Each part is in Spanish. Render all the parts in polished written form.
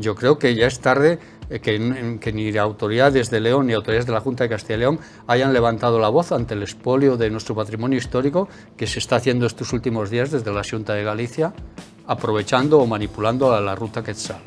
Yo creo que ya es tarde que ni autoridades de León ni autoridades de la Junta de Castilla y León hayan levantado la voz ante el expolio de nuestro patrimonio histórico que se está haciendo estos últimos días desde la Xunta de Galicia, aprovechando o manipulando a la ruta Quetzal.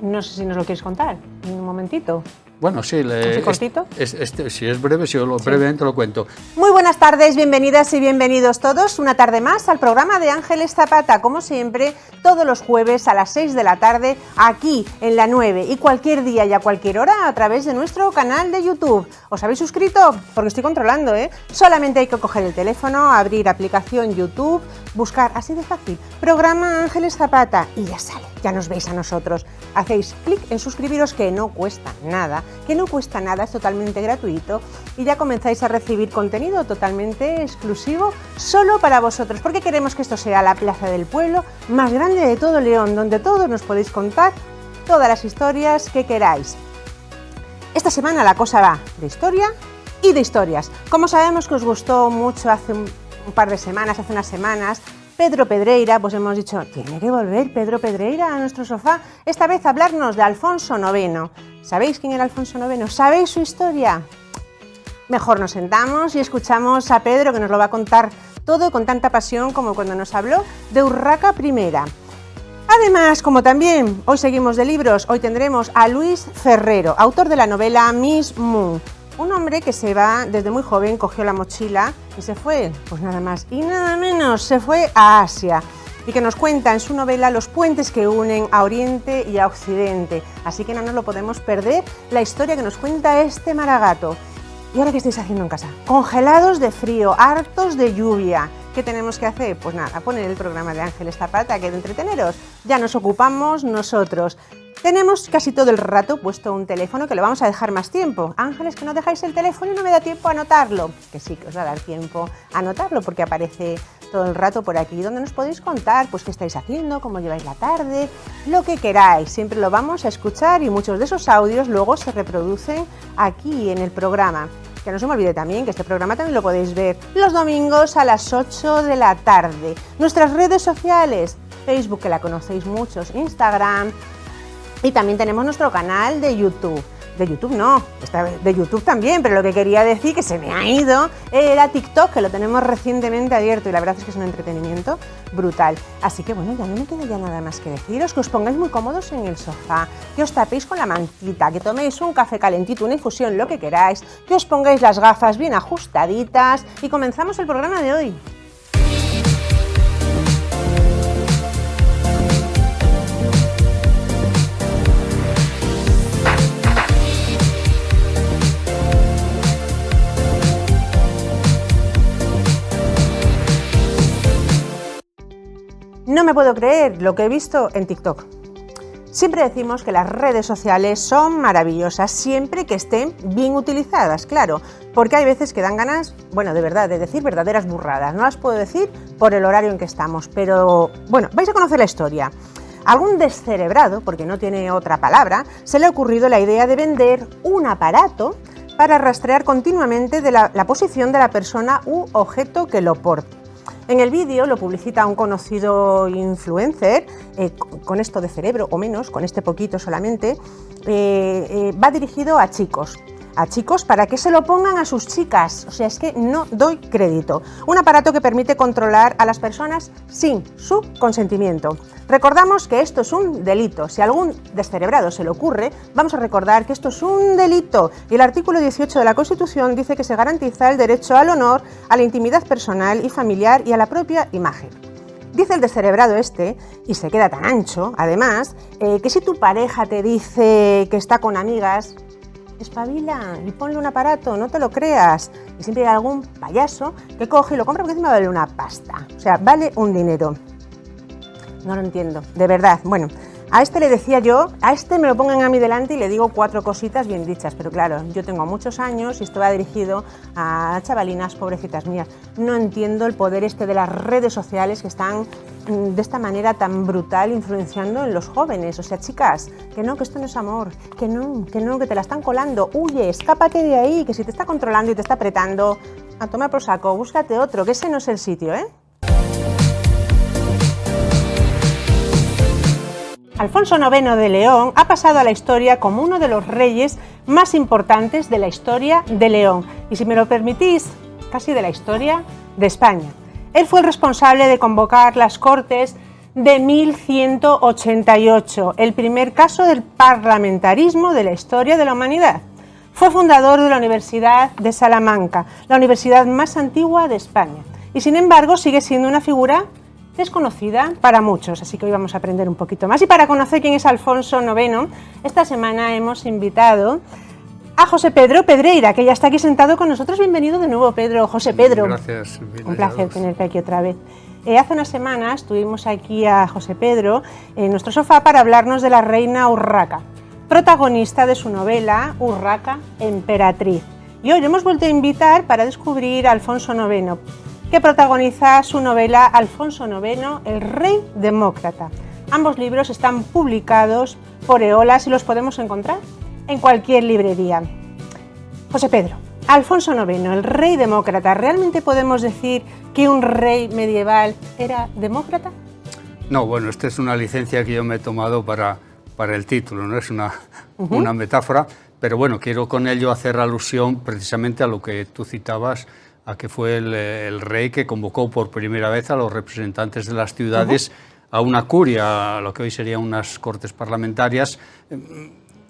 No sé si nos lo quieres contar, en un momentito. Bueno, sí, cortito? Si es breve, sí, brevemente lo cuento. Muy buenas tardes, bienvenidas y bienvenidos todos una tarde más al programa de Ángeles Zapata, como siempre, todos los jueves a las 6 de la tarde, aquí en la 9 y cualquier día y a cualquier hora a través de nuestro canal de YouTube. ¿Os habéis suscrito? Porque estoy controlando, ¿eh? Solamente hay que coger el teléfono, abrir aplicación YouTube, buscar, así de fácil, programa Ángeles Zapata y ya sale, ya nos veis a nosotros. Hacéis clic en suscribiros, que no cuesta nada, es totalmente gratuito y ya comenzáis a recibir contenido totalmente exclusivo solo para vosotros, porque queremos que esto sea la plaza del pueblo más grande de todo León, donde todos nos podéis contar todas las historias que queráis. Esta semana la cosa va de historia y de historias. Como sabemos que os gustó mucho hace un par de semanas, hace unas semanas, Pedro Pedreira, pues hemos dicho, tiene que volver Pedro Pedreira a nuestro sofá, esta vez a hablarnos de Alfonso IX. ¿Sabéis quién era Alfonso IX? ¿Sabéis su historia? Mejor nos sentamos y escuchamos a Pedro, que nos lo va a contar todo con tanta pasión como cuando nos habló de Urraca I. Además, como también hoy seguimos de libros, hoy tendremos a Luis Ferrero, autor de la novela Miss Moon. Un hombre que se va desde muy joven, cogió la mochila y se fue, pues nada más y nada menos, se fue a Asia y que nos cuenta en su novela los puentes que unen a Oriente y a Occidente. Así que no nos lo podemos perder, la historia que nos cuenta este maragato. ¿Y ahora qué estáis haciendo en casa? Congelados de frío, hartos de lluvia. ¿Qué tenemos que hacer? Pues nada, poner el programa de Ángeles Zapata, que de entreteneros ya nos ocupamos nosotros. Tenemos casi todo el rato puesto un teléfono que lo vamos a dejar más tiempo. Ángeles, que no dejáis el teléfono y no me da tiempo a anotarlo. Que sí, que os va a dar tiempo a anotarlo porque aparece todo el rato por aquí, donde nos podéis contar pues qué estáis haciendo, cómo lleváis la tarde, lo que queráis. Siempre lo vamos a escuchar y muchos de esos audios luego se reproducen aquí en el programa. Que no se me olvide también que este programa también lo podéis ver los domingos a las 8 de la tarde. Nuestras redes sociales, Facebook, que la conocéis muchos, Instagram, y también tenemos nuestro canal de YouTube. De YouTube no, de YouTube también, pero lo que quería decir, que se me ha ido, era TikTok, que lo tenemos recientemente abierto y la verdad es que es un entretenimiento brutal. Así que bueno, ya no me queda ya nada más que deciros, que os pongáis muy cómodos en el sofá, que os tapéis con la mantita, que toméis un café calentito, una infusión, lo que queráis, que os pongáis las gafas bien ajustaditas y comenzamos el programa de hoy. No me puedo creer lo que he visto en TikTok. Siempre decimos que las redes sociales son maravillosas, siempre que estén bien utilizadas, claro, porque hay veces que dan ganas, bueno, de verdad, de decir verdaderas burradas. No las puedo decir por el horario en que estamos, pero bueno, vais a conocer la historia. A algún descerebrado, porque no tiene otra palabra, se le ha ocurrido la idea de vender un aparato para rastrear continuamente la posición de la persona u objeto que lo porte. En el vídeo lo publicita un conocido influencer, con esto de cerebro o menos, con este poquito solamente, va dirigido a chicos para que se lo pongan a sus chicas, o sea, es que no doy crédito. Un aparato que permite controlar a las personas sin su consentimiento. Recordamos que esto es un delito. Si a algún descerebrado se le ocurre, vamos a recordar que esto es un delito. Y el artículo 18 de la Constitución dice que se garantiza el derecho al honor, a la intimidad personal y familiar y a la propia imagen. Dice el descerebrado este, y se queda tan ancho, además, que si tu pareja te dice que está con amigas, espabila y ponle un aparato, no te lo creas. Y siempre hay algún payaso que coge y lo compra porque encima vale una pasta. O sea, vale un dinero. No lo entiendo, de verdad. Bueno, a este le decía yo, a este me lo pongan a mí delante y le digo 4 cositas bien dichas. Pero claro, yo tengo muchos años y esto va dirigido a chavalinas pobrecitas mías. No entiendo el poder este de las redes sociales que están de esta manera tan brutal influenciando en los jóvenes. O sea, chicas, que no, que esto no es amor, que no, que te la están colando. Huye, escápate de ahí, que si te está controlando y te está apretando, a tomar por saco, búscate otro, que ese no es el sitio, ¿eh? Alfonso IX de León ha pasado a la historia como uno de los reyes más importantes de la historia de León y, si me lo permitís, casi de la historia de España. Él fue el responsable de convocar las Cortes de 1188, el primer caso del parlamentarismo de la historia de la humanidad. Fue fundador de la Universidad de Salamanca, la universidad más antigua de España, y sin embargo sigue siendo una figura desconocida para muchos, así que hoy vamos a aprender un poquito más. Y para conocer quién es Alfonso IX, esta semana hemos invitado a José Pedro Pedreira, que ya está aquí sentado con nosotros. Bienvenido de nuevo, Pedro. José Pedro. Gracias. Un placer tenerte aquí otra vez. Hace unas semanas tuvimos aquí a José Pedro en nuestro sofá para hablarnos de la reina Urraca, protagonista de su novela Urraca Emperatriz. Y hoy le hemos vuelto a invitar para descubrir a Alfonso IX, que protagoniza su novela Alfonso IX, el Rey Demócrata. Ambos libros están publicados por Eolas y los podemos encontrar en cualquier librería. José Pedro, Alfonso IX, el Rey Demócrata, ¿realmente podemos decir que un rey medieval era demócrata? No, bueno, esta es una licencia que yo me he tomado para el título, no es una metáfora, pero bueno, quiero con ello hacer alusión precisamente a lo que tú citabas, a que fue el rey que convocó por primera vez a los representantes de las ciudades a una curia, a lo que hoy serían unas cortes parlamentarias,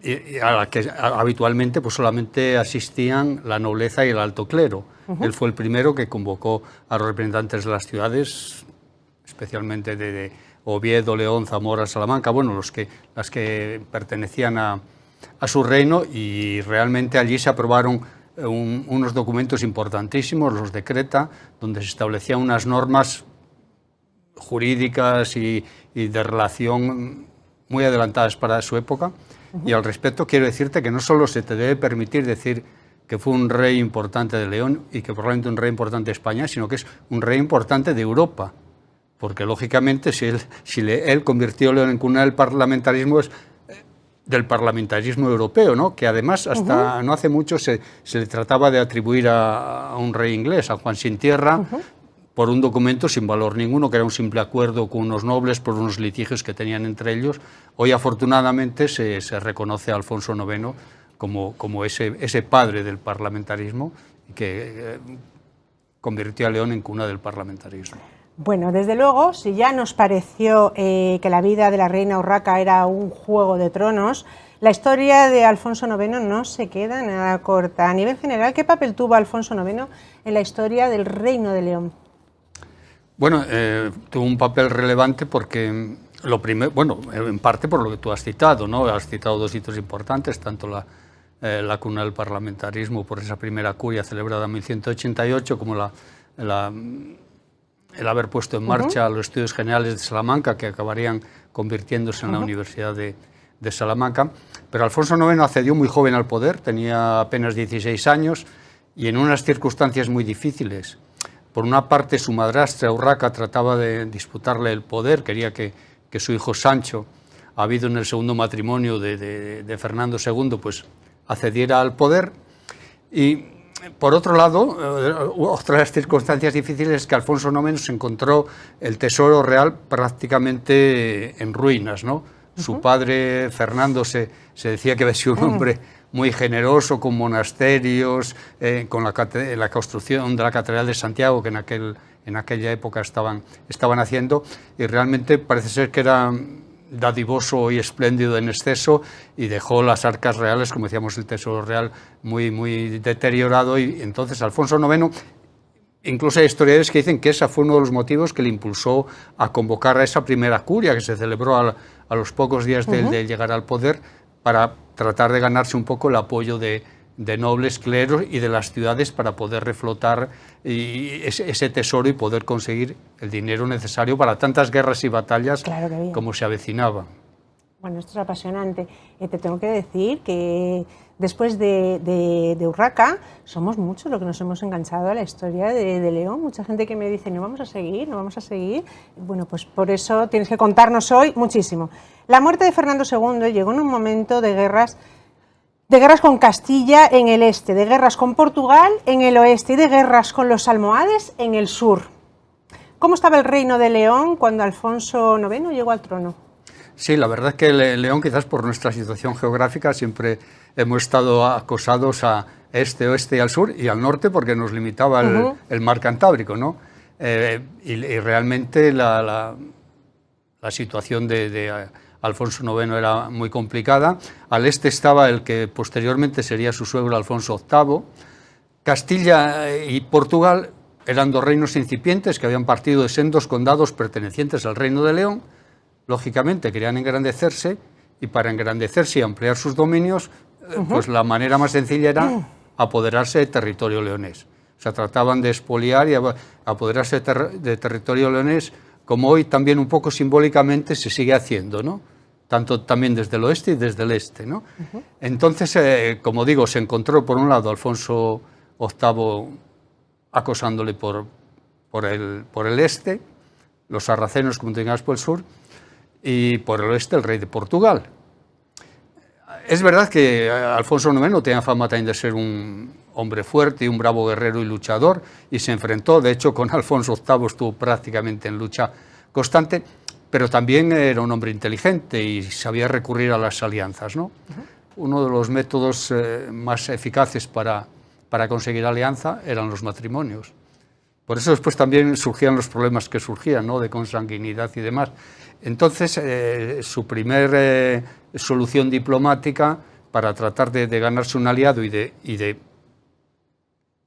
y a la que habitualmente pues solamente asistían la nobleza y el alto clero. Él fue el primero que convocó a los representantes de las ciudades, especialmente de Oviedo, León, Zamora, Salamanca, bueno, las que pertenecían a su reino, y realmente allí se aprobaron unos documentos importantísimos, los decreta, donde se establecían unas normas jurídicas y de relación muy adelantadas para su época. Y al respecto quiero decirte que no solo se te debe permitir decir que fue un rey importante de León y que probablemente un rey importante de España, sino que es un rey importante de Europa, porque lógicamente si él convirtió León en cuna del parlamentarismo, es del parlamentarismo europeo, ¿no? Que además hasta no hace mucho se le trataba de atribuir a un rey inglés, a Juan Sin Tierra, por un documento sin valor ninguno, que era un simple acuerdo con unos nobles por unos litigios que tenían entre ellos. Hoy afortunadamente se reconoce a Alfonso IX como ese padre del parlamentarismo, que convirtió a León en cuna del parlamentarismo. Bueno, desde luego, si ya nos pareció que la vida de la reina Urraca era un juego de tronos, la historia de Alfonso IX no se queda nada corta. A nivel general, ¿qué papel tuvo Alfonso IX en la historia del Reino de León? Bueno, tuvo un papel relevante porque, en parte por lo que tú has citado, ¿no? Has citado dos hitos importantes, tanto la cuna del parlamentarismo por esa primera curia celebrada en 1188, como el haber puesto en marcha los estudios generales de Salamanca, que acabarían convirtiéndose en la Universidad de Salamanca. Pero Alfonso IX accedió muy joven al poder, tenía apenas 16 años, y en unas circunstancias muy difíciles. Por una parte, su madrastra Urraca trataba de disputarle el poder, quería que su hijo Sancho, habido en el segundo matrimonio de Fernando II, pues accediera al poder. Y por otro lado, otra de las circunstancias difíciles es que Alfonso IX se encontró el tesoro real prácticamente en ruinas, ¿no? Su padre, Fernando, se decía que había sido un hombre muy generoso, con monasterios, con la construcción de la Catedral de Santiago, que en aquella época estaban haciendo, y realmente parece ser que era dadivoso y espléndido en exceso, y dejó las arcas reales, como decíamos, el tesoro real muy, muy deteriorado. Y entonces Alfonso IX, incluso hay historiadores que dicen que ese fue uno de los motivos que le impulsó a convocar a esa primera curia, que se celebró a los pocos días de llegar al poder, para tratar de ganarse un poco el apoyo de nobles, cleros y de las ciudades para poder reflotar ese tesoro y poder conseguir el dinero necesario para tantas guerras y batallas como se avecinaba. Bueno, esto es apasionante. Te tengo que decir que después de Urraca somos muchos los que nos hemos enganchado a la historia de León. Mucha gente que me dice, no vamos a seguir. Bueno, pues por eso tienes que contarnos hoy muchísimo. La muerte de Fernando II llegó en un momento de guerras con Castilla en el este, de guerras con Portugal en el oeste y de guerras con los almohades en el sur. ¿Cómo estaba el reino de León cuando Alfonso IX llegó al trono? Sí, la verdad es que León, quizás por nuestra situación geográfica, siempre hemos estado acosados a este, oeste y al sur, y al norte porque nos limitaba el mar Cantábrico, ¿no? Y realmente la situación de Alfonso IX era muy complicada. Al este estaba el que posteriormente sería su suegro Alfonso VIII. Castilla y Portugal eran dos reinos incipientes que habían partido de sendos condados pertenecientes al Reino de León. Lógicamente querían engrandecerse, y para engrandecerse y ampliar sus dominios, pues la manera más sencilla era apoderarse de territorio leonés. O sea, trataban de expoliar y apoderarse de territorio leonés, como hoy también un poco simbólicamente se sigue haciendo, ¿no? Tanto también desde el oeste y desde el este, ¿no? Entonces, como digo, se encontró por un lado Alfonso VIII acosándole por el este, los sarracenos, como teníamos, por el sur, y por el oeste el rey de Portugal. Es verdad que Alfonso IX tenía fama también de ser un hombre fuerte y un bravo guerrero y luchador, y se enfrentó, de hecho, con Alfonso VIII estuvo prácticamente en lucha constante, pero también era un hombre inteligente y sabía recurrir a las alianzas, ¿no? Uno de los métodos más eficaces para conseguir alianza eran los matrimonios. Por eso después también surgían los problemas que surgían, ¿no? De consanguinidad y demás. Entonces, su primer solución diplomática para tratar de ganarse un aliado y de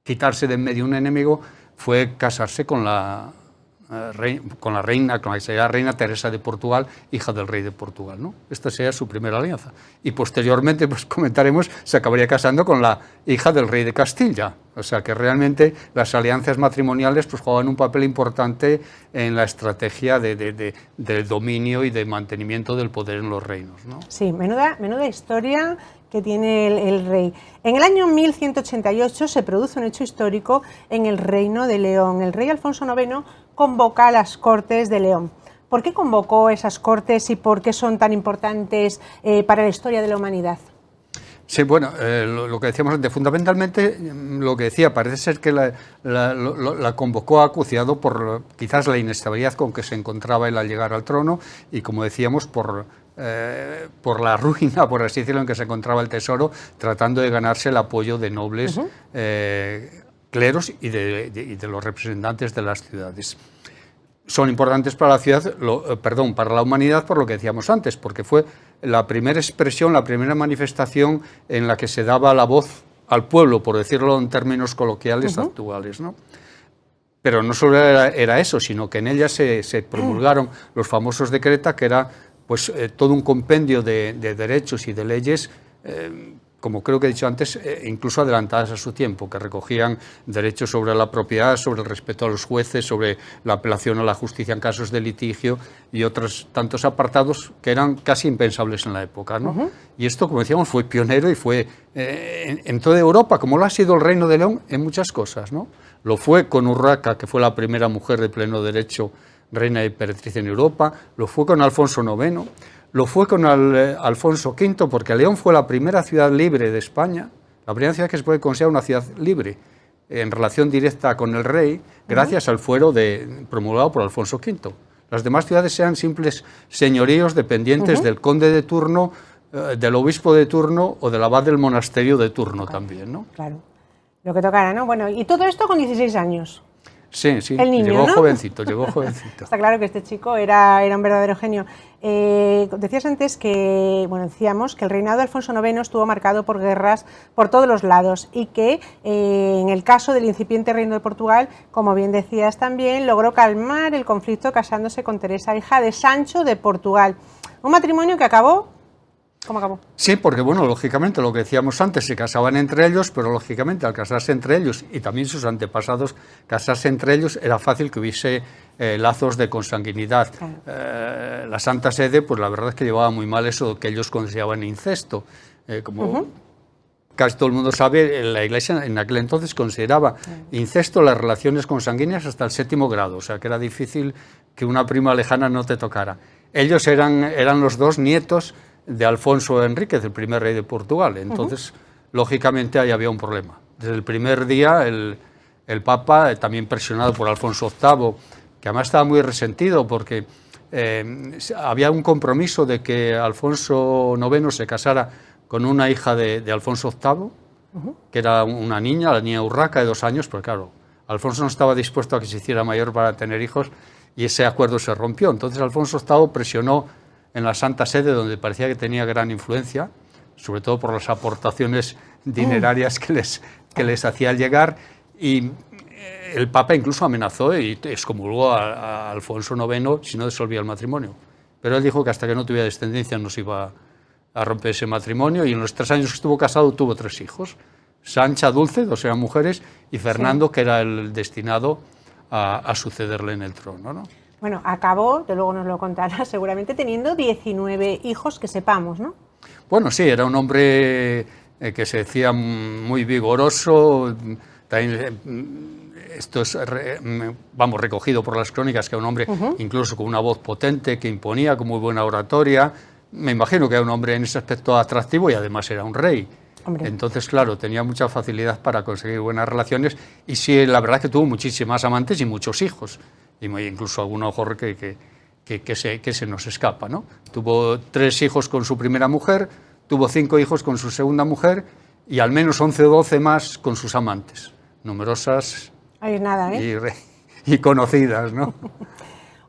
quitarse de en medio un enemigo fue casarse con la que sería reina Teresa de Portugal, hija del rey de Portugal, ¿no? Esta sería su primera alianza. Y posteriormente, pues comentaremos, se acabaría casando con la hija del rey de Castilla. O sea que realmente las alianzas matrimoniales pues jugaban un papel importante en la estrategia del dominio y de mantenimiento del poder en los reinos, ¿no? Sí, menuda historia que tiene el rey. En el año 1188 se produce un hecho histórico en el Reino de León. El rey Alfonso IX convoca a las Cortes de León. ¿Por qué convocó esas Cortes y por qué son tan importantes para la historia de la humanidad? Sí, bueno, lo que decíamos antes, fundamentalmente lo que decía, parece ser que la convocó acuciado por quizás la inestabilidad con que se encontraba él al llegar al trono y, como decíamos, por la ruina, por así decirlo, en que se encontraba el tesoro, tratando de ganarse el apoyo de nobles, cleros y de los representantes de las ciudades. Son importantes para la ciudad, para la humanidad, por lo que decíamos antes, porque fue la primera expresión, la primera manifestación en la que se daba la voz al pueblo, por decirlo en términos coloquiales actuales, ¿no? Pero no solo era eso, sino que en ella se promulgaron los famosos decretos, que era pues todo un compendio de derechos y de leyes, como creo que he dicho antes, incluso adelantadas a su tiempo, que recogían derechos sobre la propiedad, sobre el respeto a los jueces, sobre la apelación a la justicia en casos de litigio y otros tantos apartados que eran casi impensables en la época, ¿no? Y esto, como decíamos, fue pionero y fue en toda Europa, como lo ha sido el Reino de León en muchas cosas, ¿no? Lo fue con Urraca, que fue la primera mujer de pleno derecho reina y emperatriz en Europa, lo fue con Alfonso IX, lo fue con Alfonso V, porque León fue la primera ciudad libre de España, la primera ciudad que se puede considerar una ciudad libre, en relación directa con el rey, gracias al fuero promulgado por Alfonso V. Las demás ciudades eran simples señoríos dependientes del conde de turno, del obispo de turno o del abad del monasterio de turno también, ¿no? Claro, lo que tocara, ¿no? Bueno, y todo esto con 16 años. Sí, el niño, llegó, ¿no? jovencito. Está claro que este chico era un verdadero genio. Decías antes que, bueno, decíamos que el reinado de Alfonso IX estuvo marcado por guerras por todos los lados y que en el caso del incipiente reino de Portugal, como bien decías también, logró calmar el conflicto casándose con Teresa, hija de Sancho de Portugal. Un matrimonio que acabó... ¿Cómo acabó? Sí, porque, bueno, lógicamente, lo que decíamos antes, se casaban entre ellos, pero lógicamente al casarse entre ellos y también sus antepasados casarse entre ellos, era fácil que hubiese lazos de consanguinidad. Claro. La Santa Sede, pues la verdad es que llevaba muy mal eso que ellos consideraban incesto. Como casi todo el mundo sabe, la Iglesia en aquel entonces consideraba incesto las relaciones consanguíneas hasta el 7º grado, o sea que era difícil que una prima lejana no te tocara. Ellos eran los dos nietos de Alfonso Enríquez, el primer rey de Portugal. Entonces, lógicamente, ahí había un problema. Desde el primer día, el Papa, también presionado por Alfonso VIII, que además estaba muy resentido porque había un compromiso de que Alfonso IX se casara con una hija de Alfonso VIII, que era una niña, la niña Urraca, de 2 años, pero claro, Alfonso no estaba dispuesto a que se hiciera mayor para tener hijos y ese acuerdo se rompió. Entonces Alfonso VIII presionó en la Santa Sede, donde parecía que tenía gran influencia, sobre todo por las aportaciones dinerarias que les hacía llegar, y el Papa incluso amenazó y excomulgó a Alfonso IX si no disolvía el matrimonio. Pero él dijo que hasta que no tuviera descendencia no se iba a romper ese matrimonio, y en los 3 años que estuvo casado tuvo 3 hijos. Sancha, Dulce, 2 eran mujeres, y Fernando, que era el destinado a sucederle en el trono, ¿no? Bueno, acabó, que luego nos lo contará seguramente, teniendo 19 hijos que sepamos, ¿no? Bueno, sí, era un hombre que se decía muy vigoroso. También, esto es, vamos, recogido por las crónicas, que era un hombre incluso con una voz potente, que imponía, con muy buena oratoria. Me imagino que era un hombre en ese aspecto atractivo, y además era un rey. Hombre. Entonces, claro, tenía mucha facilidad para conseguir buenas relaciones, y sí, la verdad es que tuvo muchísimas amantes y muchos hijos, y incluso alguno que se nos escapa, ¿no? Tuvo 3 hijos con su primera mujer, tuvo 5 hijos con su segunda mujer, y al menos 11 o 12 más con sus amantes, numerosas. Ahí es nada, ¿eh? Y conocidas, ¿no?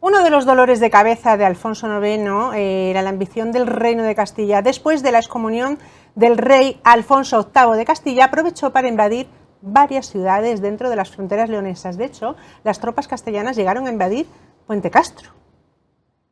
Uno de los dolores de cabeza de Alfonso IX era la ambición del reino de Castilla. Después de la excomunión del rey Alfonso VIII de Castilla, aprovechó para invadir varias ciudades dentro de las fronteras leonesas. De hecho, las tropas castellanas llegaron a invadir Puente Castro.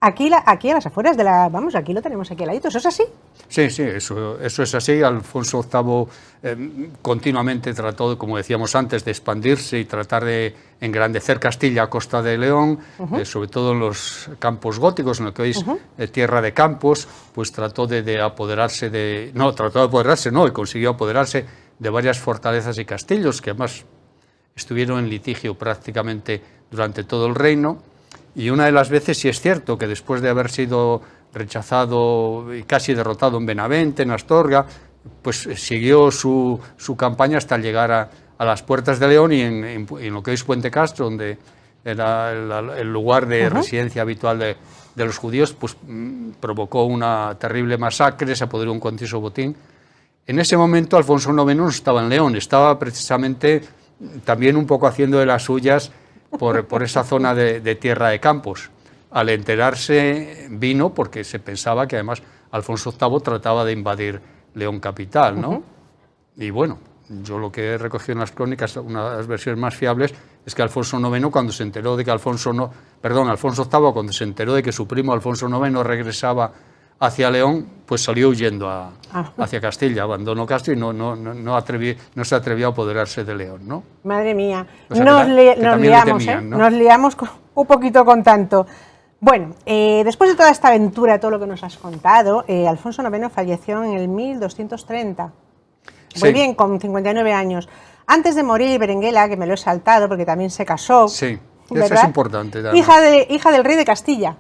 Aquí a las afueras de la... Vamos, aquí lo tenemos aquí al ladito. ¿Eso es así? Sí, sí, eso es así. Alfonso VIII continuamente trató, como decíamos antes, de expandirse y tratar de engrandecer Castilla a costa de León, sobre todo en los campos góticos, en lo que hoy es Tierra de Campos, pues trató de apoderarse de... No, trató de apoderarse, no, y consiguió apoderarse de varias fortalezas y castillos, que además estuvieron en litigio prácticamente durante todo el reino. Y una de las veces, sí es cierto, que después de haber sido rechazado y casi derrotado en Benavente, en Astorga, pues siguió su campaña hasta llegar a las puertas de León, y en lo que hoy es Puente Castro, donde era el lugar de residencia habitual de los judíos, pues provocó una terrible masacre, se apoderó un cuantioso botín. En ese momento Alfonso IX no estaba en León, estaba precisamente también un poco haciendo de las suyas por esa zona de Tierra de Campos. Al enterarse vino, porque se pensaba que además Alfonso VIII trataba de invadir León capital, ¿no? Y bueno, yo lo que he recogido en las crónicas, una de las versiones más fiables, es que Alfonso IX, cuando se enteró de que Alfonso VIII, cuando se enteró de que su primo Alfonso IX regresaba hacia León, pues salió huyendo hacia Castilla, abandonó Castilla y no se atrevió a apoderarse de León, ¿no? Madre mía, o sea, nos liamos, temían, ¿no? Nos liamos un poquito con tanto. Bueno, después de toda esta aventura, todo lo que nos has contado, Alfonso IX falleció en el 1230. Muy bien, con 59 años. Antes de morir, Berenguela, que me lo he saltado porque también se casó. Sí, ¿verdad? eso es importante. Hija del rey de Castilla.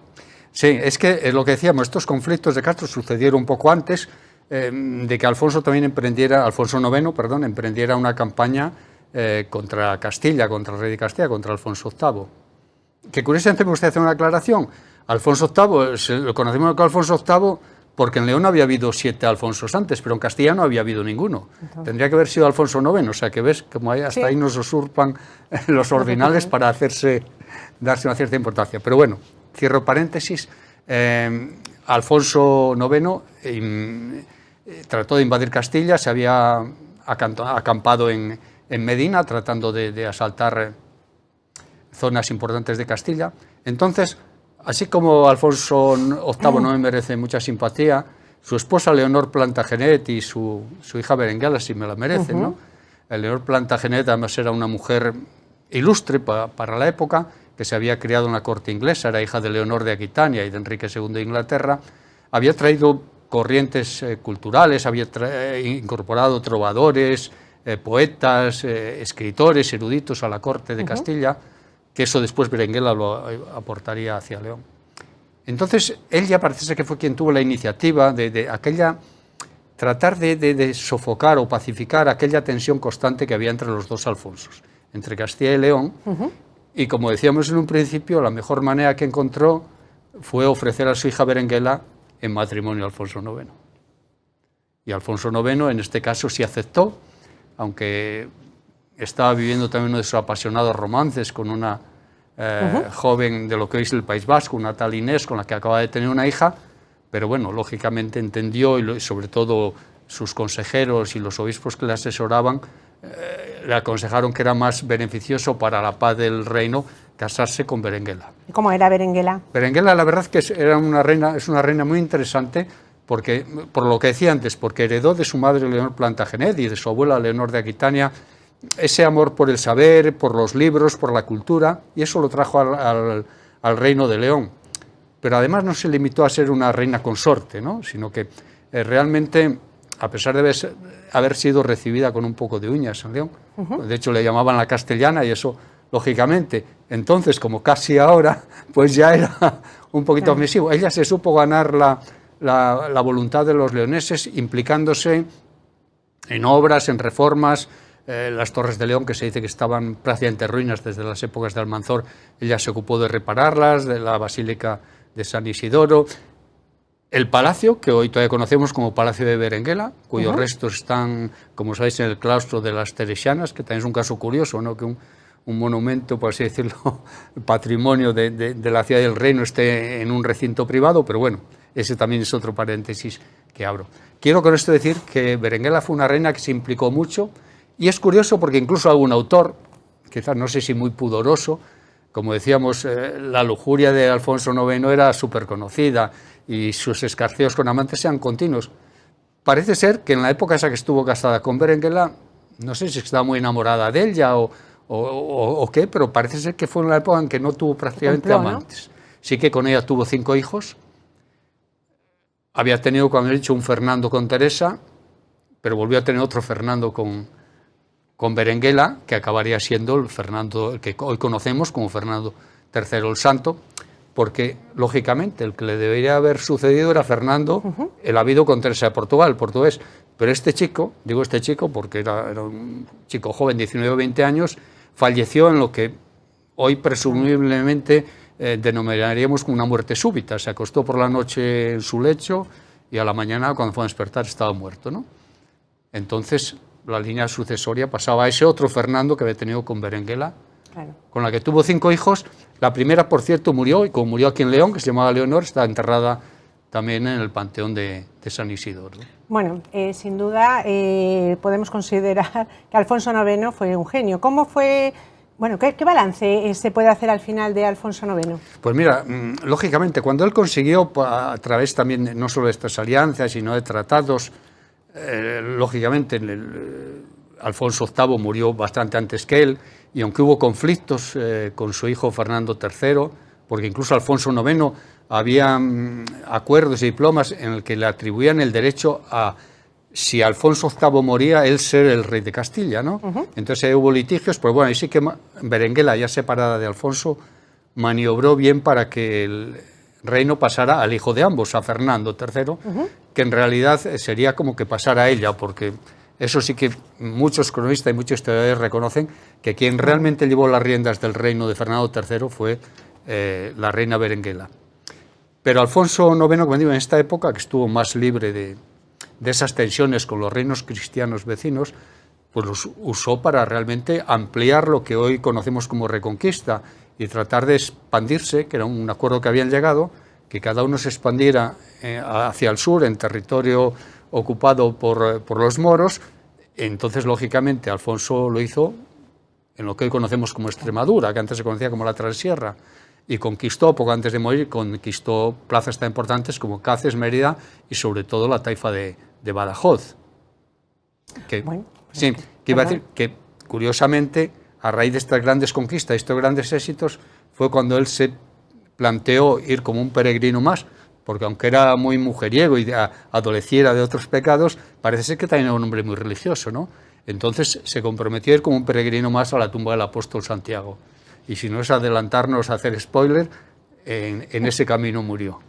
Sí, es que es lo que decíamos, estos conflictos de Castro sucedieron un poco antes de que Alfonso IX emprendiera una campaña contra Castilla, contra el rey de Castilla, contra Alfonso VIII. Que curiosamente me gustaría hacer una aclaración. Alfonso VIII, lo conocemos como Alfonso VIII porque en León había habido 7 Alfonsos antes, pero en Castilla no había habido ninguno. Entonces, tendría que haber sido Alfonso IX, o sea que ves como hasta ahí nos usurpan los ordinales para darse una cierta importancia. Pero bueno, cierro paréntesis. Alfonso IX trató de invadir Castilla, se había acampado en Medina tratando de asaltar zonas importantes de Castilla. Entonces, así como Alfonso VIII no me merece mucha simpatía, su esposa Leonor Plantagenet y su hija Berenguela sí me la merecen, ¿no? Leonor Plantagenet además era una mujer ilustre para la época, que se había criado en la corte inglesa, era hija de Leonor de Aquitania y de Enrique II de Inglaterra, había traído corrientes culturales, había incorporado trovadores, poetas, escritores, eruditos a la corte de Castilla, que eso después Berenguela lo aportaría hacia León. Entonces, él ya parece ser que fue quien tuvo la iniciativa de tratar de sofocar o pacificar aquella tensión constante que había entre los dos Alfonsos, entre Castilla y León, y como decíamos en un principio, la mejor manera que encontró fue ofrecer a su hija Berenguela en matrimonio a Alfonso IX. Y Alfonso IX en este caso sí aceptó, aunque estaba viviendo también uno de sus apasionados romances con una joven de lo que hoy es el País Vasco, una tal Inés, con la que acaba de tener una hija, pero bueno, lógicamente entendió, y sobre todo sus consejeros y los obispos que le asesoraban, le aconsejaron que era más beneficioso para la paz del reino casarse con Berenguela. ¿Cómo era Berenguela? Berenguela, la verdad es que es una reina muy interesante, porque, por lo que decía antes, porque heredó de su madre Leonor Plantagenet y de su abuela Leonor de Aquitania ese amor por el saber, por los libros, por la cultura, y eso lo trajo al reino de León. Pero además no se limitó a ser una reina consorte, ¿no? Sino que realmente, a pesar de haber sido recibida con un poco de uñas en León, de hecho le llamaban la castellana, y eso, lógicamente, entonces, como casi ahora, pues ya era un poquito ofensivo. Ella se supo ganar la voluntad de los leoneses, implicándose en obras, en reformas. Las Torres de León, que se dice que estaban prácticamente en ruinas desde las épocas de Almanzor, ella se ocupó de repararlas, de la Basílica de San Isidoro. El palacio, que hoy todavía conocemos como Palacio de Berenguela, cuyos restos están, como sabéis, en el claustro de las Teresianas, que también es un caso curioso, ¿no? Que un monumento, por así decirlo, patrimonio de la ciudad del reino esté en un recinto privado, pero bueno, ese también es otro paréntesis que abro. Quiero con esto decir que Berenguela fue una reina que se implicó mucho, y es curioso porque incluso algún autor, quizás no sé si muy pudoroso, como decíamos, la lujuria de Alfonso IX era súper conocida y sus escarceos con amantes eran continuos. Parece ser que en la época esa que estuvo casada con Berenguela, no sé si estaba muy enamorada de ella o qué, pero parece ser que fue en la época en que no tuvo prácticamente amantes. ¿No? Sí que con ella tuvo 5 hijos. Había tenido, como he dicho, un Fernando con Teresa, pero volvió a tener otro Fernando con Berenguela, que acabaría siendo el Fernando, el que hoy conocemos como Fernando III el Santo, porque, lógicamente, el que le debería haber sucedido era Fernando, el habido con Teresa de Portugal, el portugués. Pero este chico, digo este chico porque era un chico joven, 19 o 20 años, falleció en lo que hoy presumiblemente denominaríamos como una muerte súbita. Se acostó por la noche en su lecho y a la mañana, cuando fue a despertar, estaba muerto, ¿no? Entonces, la línea sucesoria pasaba a ese otro Fernando que había tenido con Berenguela, con la que tuvo 5 hijos. La primera, por cierto, murió, y como murió aquí en León, que se llamaba Leonor, está enterrada también en el Panteón de San Isidoro. Bueno, sin duda podemos considerar que Alfonso IX fue un genio. ¿Cómo fue? Bueno, ¿qué balance se puede hacer al final de Alfonso IX? Pues mira, lógicamente, cuando él consiguió, a través también no solo de estas alianzas, sino de tratados, lógicamente Alfonso VIII murió bastante antes que él, y aunque hubo conflictos con su hijo Fernando III, porque incluso Alfonso IX había acuerdos y diplomas en el que le atribuían el derecho a, si Alfonso VIII moría, él ser el rey de Castilla, ¿no? Entonces hubo litigios, pues bueno, y sí que Berenguela, ya separada de Alfonso, maniobró bien para que el reino pasara al hijo de ambos, a Fernando III, que en realidad sería como que pasara a ella, porque eso sí que muchos cronistas y muchos historiadores reconocen que quien realmente llevó las riendas del reino de Fernando III fue la reina Berenguela. Pero Alfonso IX, como digo, en esta época, que estuvo más libre de esas tensiones con los reinos cristianos vecinos, pues los usó para realmente ampliar lo que hoy conocemos como Reconquista y tratar de expandirse, que era un acuerdo que habían llegado, que cada uno se expandiera hacia el sur, en territorio ocupado por los moros. Entonces, lógicamente, Alfonso lo hizo en lo que hoy conocemos como Extremadura, que antes se conocía como la Transierra, y conquistó, poco antes de morir, conquistó plazas tan importantes como Cáceres, Mérida y sobre todo la taifa de Badajoz. Iba a decir que, curiosamente, a raíz de estas grandes conquistas, estos grandes éxitos, fue cuando él se planteó ir como un peregrino más, porque aunque era muy mujeriego y adoleciera de otros pecados, parece ser que también era un hombre muy religioso, ¿no? Entonces se comprometió a ir como un peregrino más a la tumba del apóstol Santiago. Y si no es adelantarnos a hacer spoiler, en ese camino murió.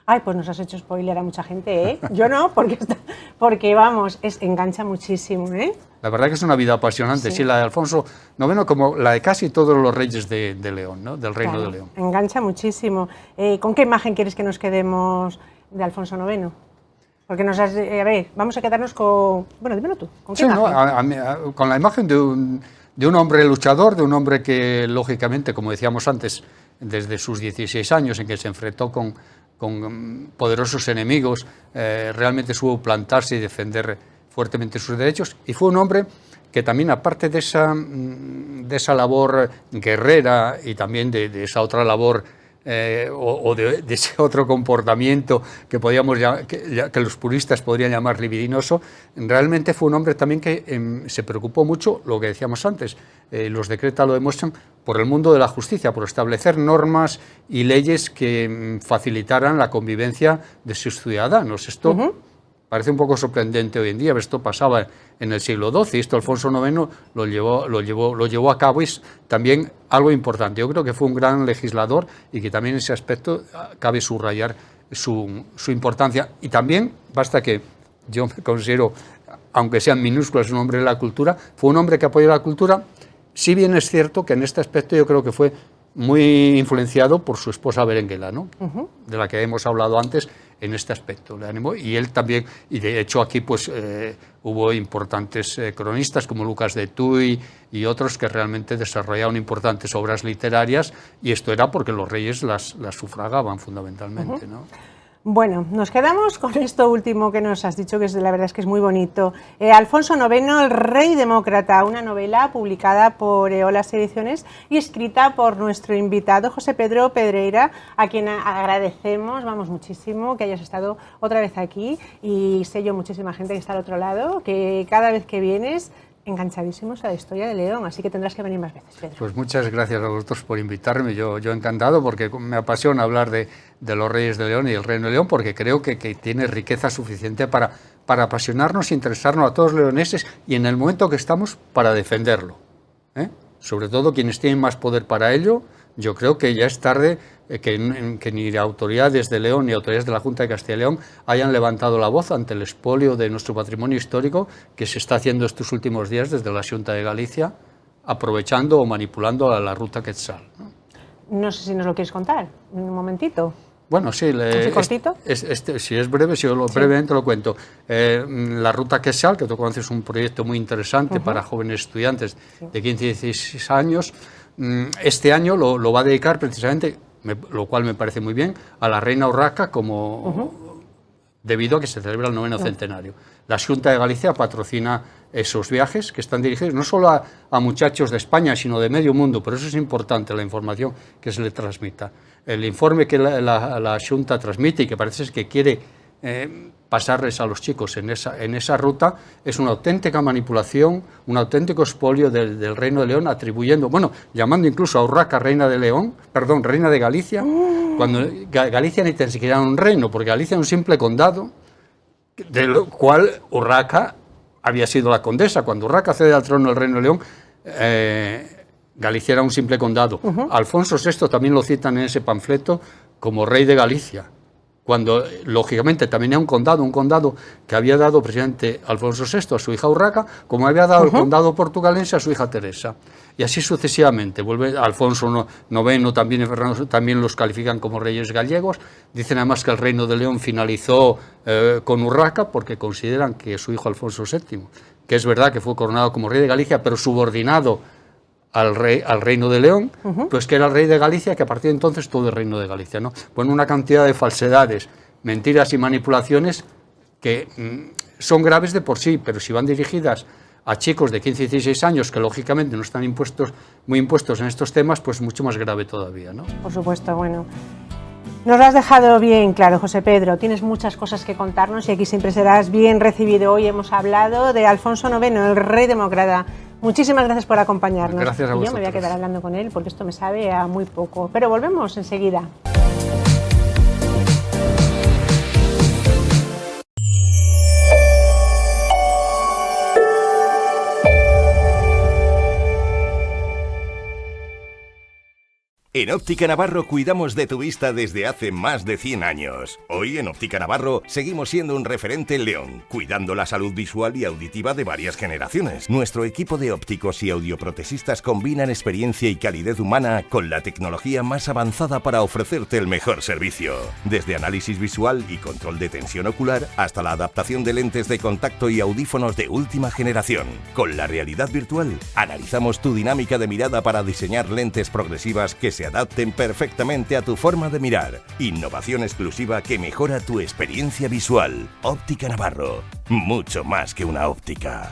Ay, pues nos has hecho spoiler a mucha gente, ¿eh? Yo no, porque vamos, engancha muchísimo, ¿eh? La verdad que es una vida apasionante, sí, la de Alfonso IX como la de casi todos los reyes de León, ¿no? Del Reino de León. Engancha muchísimo. ¿Con qué imagen quieres que nos quedemos de Alfonso IX? Porque nos has... a ver, vamos a quedarnos con... Bueno, dímelo tú. ¿Con qué imagen? Con la imagen de un hombre luchador, de un hombre que, lógicamente, como decíamos antes, desde sus 16 años en que se enfrentó con poderosos enemigos, realmente supo plantarse y defender fuertemente sus derechos, y fue un hombre que también, aparte de esa labor guerrera y también de esa otra labor o de ese otro comportamiento que podíamos que los puristas podrían llamar libidinoso, realmente fue un hombre también que se preocupó mucho, lo que decíamos antes, los decretos lo demuestran, por el mundo de la justicia, por establecer normas y leyes que facilitaran la convivencia de sus ciudadanos. Esto parece un poco sorprendente hoy en día, pero esto pasaba en el siglo XII y esto Alfonso IX lo llevó a cabo, y es también algo importante. Yo creo que fue un gran legislador y que también en ese aspecto cabe subrayar su importancia. Y también, basta que yo me considero, aunque sean minúsculas, un hombre de la cultura, fue un hombre que apoyó la cultura, si bien es cierto que en este aspecto yo creo que fue muy influenciado por su esposa Berenguela, ¿no? De la que hemos hablado antes en este aspecto. Y él también, y de hecho aquí pues hubo importantes cronistas como Lucas de Tuy y otros que realmente desarrollaron importantes obras literarias, y esto era porque los reyes las sufragaban fundamentalmente, ¿no? Bueno, nos quedamos con esto último que nos has dicho, que la verdad es que es muy bonito. Alfonso IX, el Rey Demócrata, una novela publicada por Eolas Ediciones y escrita por nuestro invitado José Pedro Pedreira, a quien agradecemos, muchísimo que hayas estado otra vez aquí, y sé yo muchísima gente que está al otro lado, que cada vez que vienes enganchadísimos a la historia de León, así que tendrás que venir más veces, Pedro. Pues muchas gracias a vosotros por invitarme, yo encantado, porque me apasiona hablar de los reyes de León y el Reino de León, porque creo que tiene riqueza suficiente para apasionarnos e interesarnos a todos los leoneses, y en el momento que estamos para defenderlo, sobre todo quienes tienen más poder para ello. Yo creo que ya es tarde que ni autoridades de León ni autoridades de la Junta de Castilla y León hayan levantado la voz ante el expolio de nuestro patrimonio histórico que se está haciendo estos últimos días desde la Xunta de Galicia, aprovechando o manipulando a la ruta Quetzal, No sé si nos lo quieres contar, un momentito. Bueno, sí, cortito. Si es breve, brevemente lo cuento. La ruta Quetzal, que tú conoces, es un proyecto muy interesante para jóvenes estudiantes de 15 y 16 años. Este año lo va a dedicar precisamente, lo cual me parece muy bien, a la reina Urraca, debido a que se celebra el 9º centenario. La Xunta de Galicia patrocina esos viajes que están dirigidos no solo a muchachos de España, sino de medio mundo. Por eso es importante la información que se le transmita. El informe que la Xunta transmite y que parece que quiere pasarles a los chicos en esa ruta es una auténtica manipulación, un auténtico expolio del Reino de León, llamando incluso a Urraca reina de Galicia, cuando Galicia ni tan siquiera era un reino, porque Galicia era un simple condado, del cual Urraca había sido la condesa. Cuando Urraca cede al trono del Reino de León, Galicia era un simple condado. Alfonso VI también lo citan en ese panfleto como rey de Galicia, cuando lógicamente también era un condado que había dado precisamente Alfonso VI a su hija Urraca, como había dado el condado portugalense a su hija Teresa, y así sucesivamente. Vuelve Alfonso IX también, y Fernando también los califican como reyes gallegos. Dicen además que el Reino de León finalizó con Urraca porque consideran que su hijo Alfonso VII, que es verdad que fue coronado como rey de Galicia, pero subordinado al Reino de León, pues que era el rey de Galicia, que a partir de entonces todo el Reino de Galicia, ¿no? Bueno, una cantidad de falsedades, mentiras y manipulaciones que son graves de por sí, pero si van dirigidas a chicos de 15 y 16 años que lógicamente no están muy impuestos en estos temas, pues mucho más grave todavía, ¿no? Por supuesto, bueno. Nos lo has dejado bien claro, José Pedro. Tienes muchas cosas que contarnos y aquí siempre serás bien recibido. Hoy hemos hablado de Alfonso IX, el Rey Demócrata. Muchísimas gracias por acompañarnos. Gracias a vosotros. Y yo me voy a quedar hablando con él porque esto me sabe a muy poco. Pero volvemos enseguida. En Óptica Navarro cuidamos de tu vista desde hace más de 100 años. Hoy en Óptica Navarro seguimos siendo un referente en León, cuidando la salud visual y auditiva de varias generaciones. Nuestro equipo de ópticos y audioprotesistas combinan experiencia y calidez humana con la tecnología más avanzada para ofrecerte el mejor servicio. Desde análisis visual y control de tensión ocular hasta la adaptación de lentes de contacto y audífonos de última generación. Con la realidad virtual, analizamos tu dinámica de mirada para diseñar lentes progresivas que se adapten perfectamente a tu forma de mirar. Innovación exclusiva que mejora tu experiencia visual. Óptica Navarro. Mucho más que una óptica.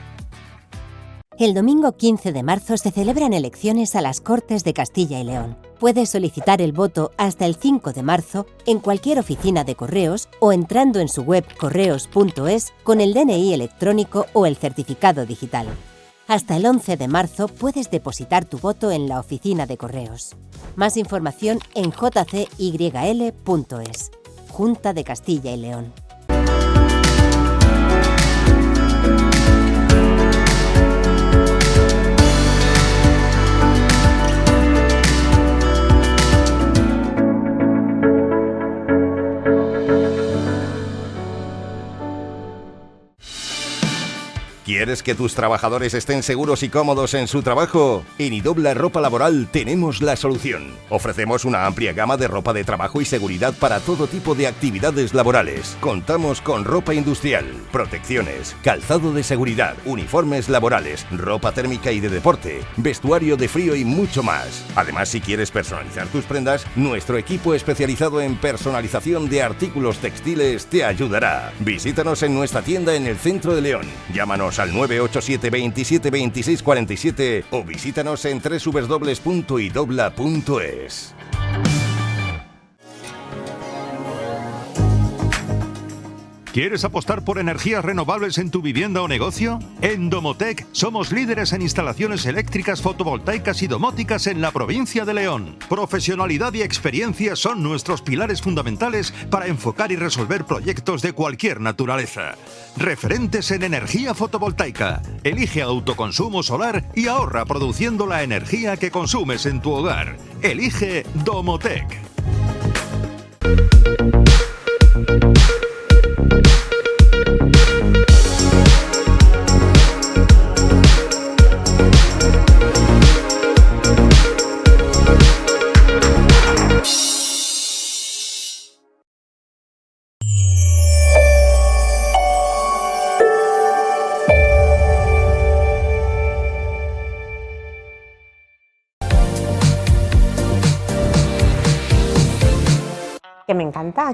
El domingo 15 de marzo se celebran elecciones a las Cortes de Castilla y León. Puedes solicitar el voto hasta el 5 de marzo en cualquier oficina de correos o entrando en su web correos.es con el DNI electrónico o el certificado digital. Hasta el 11 de marzo puedes depositar tu voto en la oficina de correos. Más información en jcyl.es. Junta de Castilla y León. ¿Quieres que tus trabajadores estén seguros y cómodos en su trabajo? En Idobla Ropa Laboral tenemos la solución. Ofrecemos una amplia gama de ropa de trabajo y seguridad para todo tipo de actividades laborales. Contamos con ropa industrial, protecciones, calzado de seguridad, uniformes laborales, ropa térmica y de deporte, vestuario de frío y mucho más. Además, si quieres personalizar tus prendas, nuestro equipo especializado en personalización de artículos textiles te ayudará. Visítanos en nuestra tienda en el centro de León. Llámanos al 987 27 26 47 o visítanos en www.idobla.es. ¿Quieres apostar por energías renovables en tu vivienda o negocio? En Domotec somos líderes en instalaciones eléctricas fotovoltaicas y domóticas en la provincia de León. Profesionalidad y experiencia son nuestros pilares fundamentales para enfocar y resolver proyectos de cualquier naturaleza. Referentes en energía fotovoltaica. Elige autoconsumo solar y ahorra produciendo la energía que consumes en tu hogar. Elige Domotec.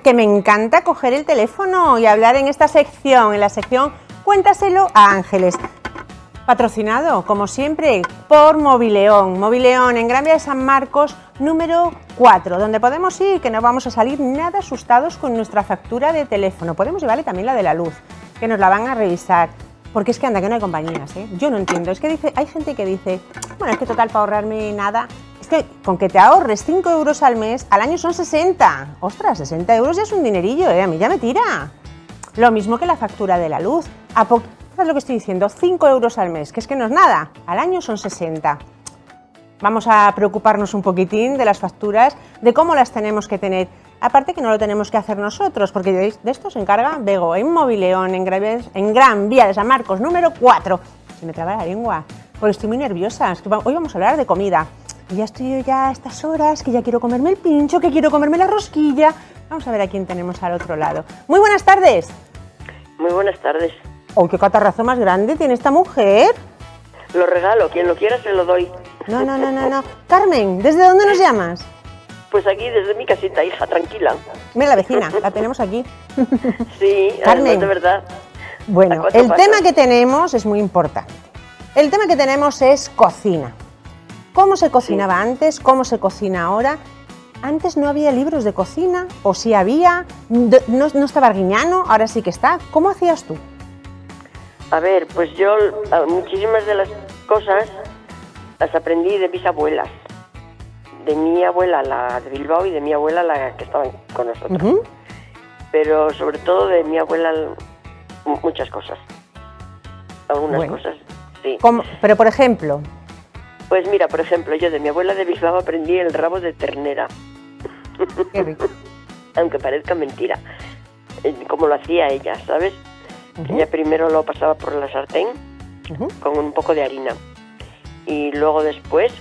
Que me encanta coger el teléfono y hablar en esta sección, en la sección Cuéntaselo a Ángeles. Patrocinado, como siempre, por Mobileón. Mobileón en Gran Vía de San Marcos, número 4, donde podemos ir, que no vamos a salir nada asustados con nuestra factura de teléfono. Podemos llevarle también la de la luz, que nos la van a revisar. Porque es que anda, que no hay compañías, ¿eh? Yo no entiendo. Es que hay gente que dice, bueno, es que total, para ahorrarme nada. Es que con que te ahorres 5 euros al mes, al año son 60. Ostras, 60 euros ya es un dinerillo, ¿eh? A mí ya me tira. Lo mismo que la factura de la luz. ¿Sabes lo que estoy diciendo? 5 euros al mes, que es que no es nada. Al año son 60. Vamos a preocuparnos un poquitín de las facturas, de cómo las tenemos que tener. Aparte que no lo tenemos que hacer nosotros, porque de esto se encarga Bego en Mobileón, en Gran Vía de San Marcos, número 4. Se me traba la lengua, porque estoy muy nerviosa. Es que hoy vamos a hablar de comida. Y ya estoy yo ya a estas horas, que ya quiero comerme el pincho, que quiero comerme la rosquilla. Vamos a ver a quién tenemos al otro lado. Muy buenas tardes. Muy buenas tardes. ¡Oh, qué catarrazo más grande tiene esta mujer! Lo regalo, quien lo quiera se lo doy. No. Carmen, ¿desde dónde nos llamas? Pues aquí, desde mi casita, hija, tranquila. Mira, la vecina, la tenemos aquí. Sí, Carmen, de verdad. Bueno, el tema que tenemos es muy importante. El tema que tenemos es cocina. ¿Cómo se cocinaba antes? ¿Cómo se cocina ahora? Antes no había libros de cocina, o sí había, no estaba Arguiñano, ahora sí que está. ¿Cómo hacías tú? A ver, pues yo muchísimas de las cosas las aprendí de mis abuelas. De mi abuela, la de Bilbao, y de mi abuela, la que estaba con nosotros. Uh-huh. Pero sobre todo de mi abuela, muchas cosas. Algunas cosas, sí. Pero por ejemplo... Pues mira, por ejemplo, yo de mi abuela de Bilbao aprendí el rabo de ternera. Qué rico. Aunque parezca mentira, como lo hacía ella, ¿sabes? Ella primero lo pasaba por la sartén con un poco de harina y luego después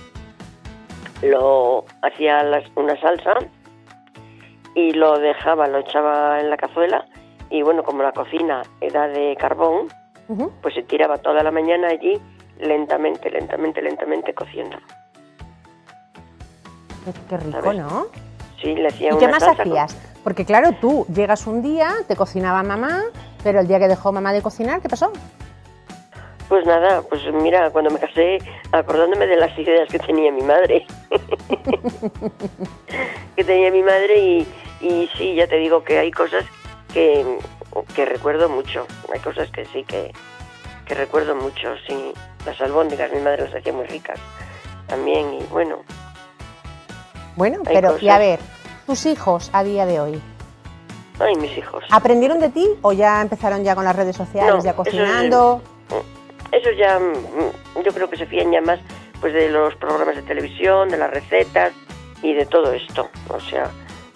lo hacía una salsa y lo dejaba, lo echaba en la cazuela y bueno, como la cocina era de carbón, pues se tiraba toda la mañana allí lentamente cociendo. Qué rico, ¿sabes? ¿no? Sí, le hacía ¿Y una qué más salsa hacías? Porque claro, tú llegas un día, te cocinaba mamá, pero el día que dejó mamá de cocinar, ¿qué pasó? Pues nada, pues mira, cuando me casé, acordándome de las ideas que tenía mi madre. Y sí, ya te digo que hay cosas que recuerdo mucho. Hay cosas que sí que recuerdo mucho, sí. Las albóndigas, mi madre las hacía muy ricas también y bueno. Bueno, Hay pero cosas. y a ver, tus hijos a día de hoy, Ay, mis hijos. ¿aprendieron de ti o ya empezaron ya con las redes sociales, No, ya cocinando? Eso ya, yo creo que se fían ya más pues de los programas de televisión, de las recetas y de todo esto. O sea,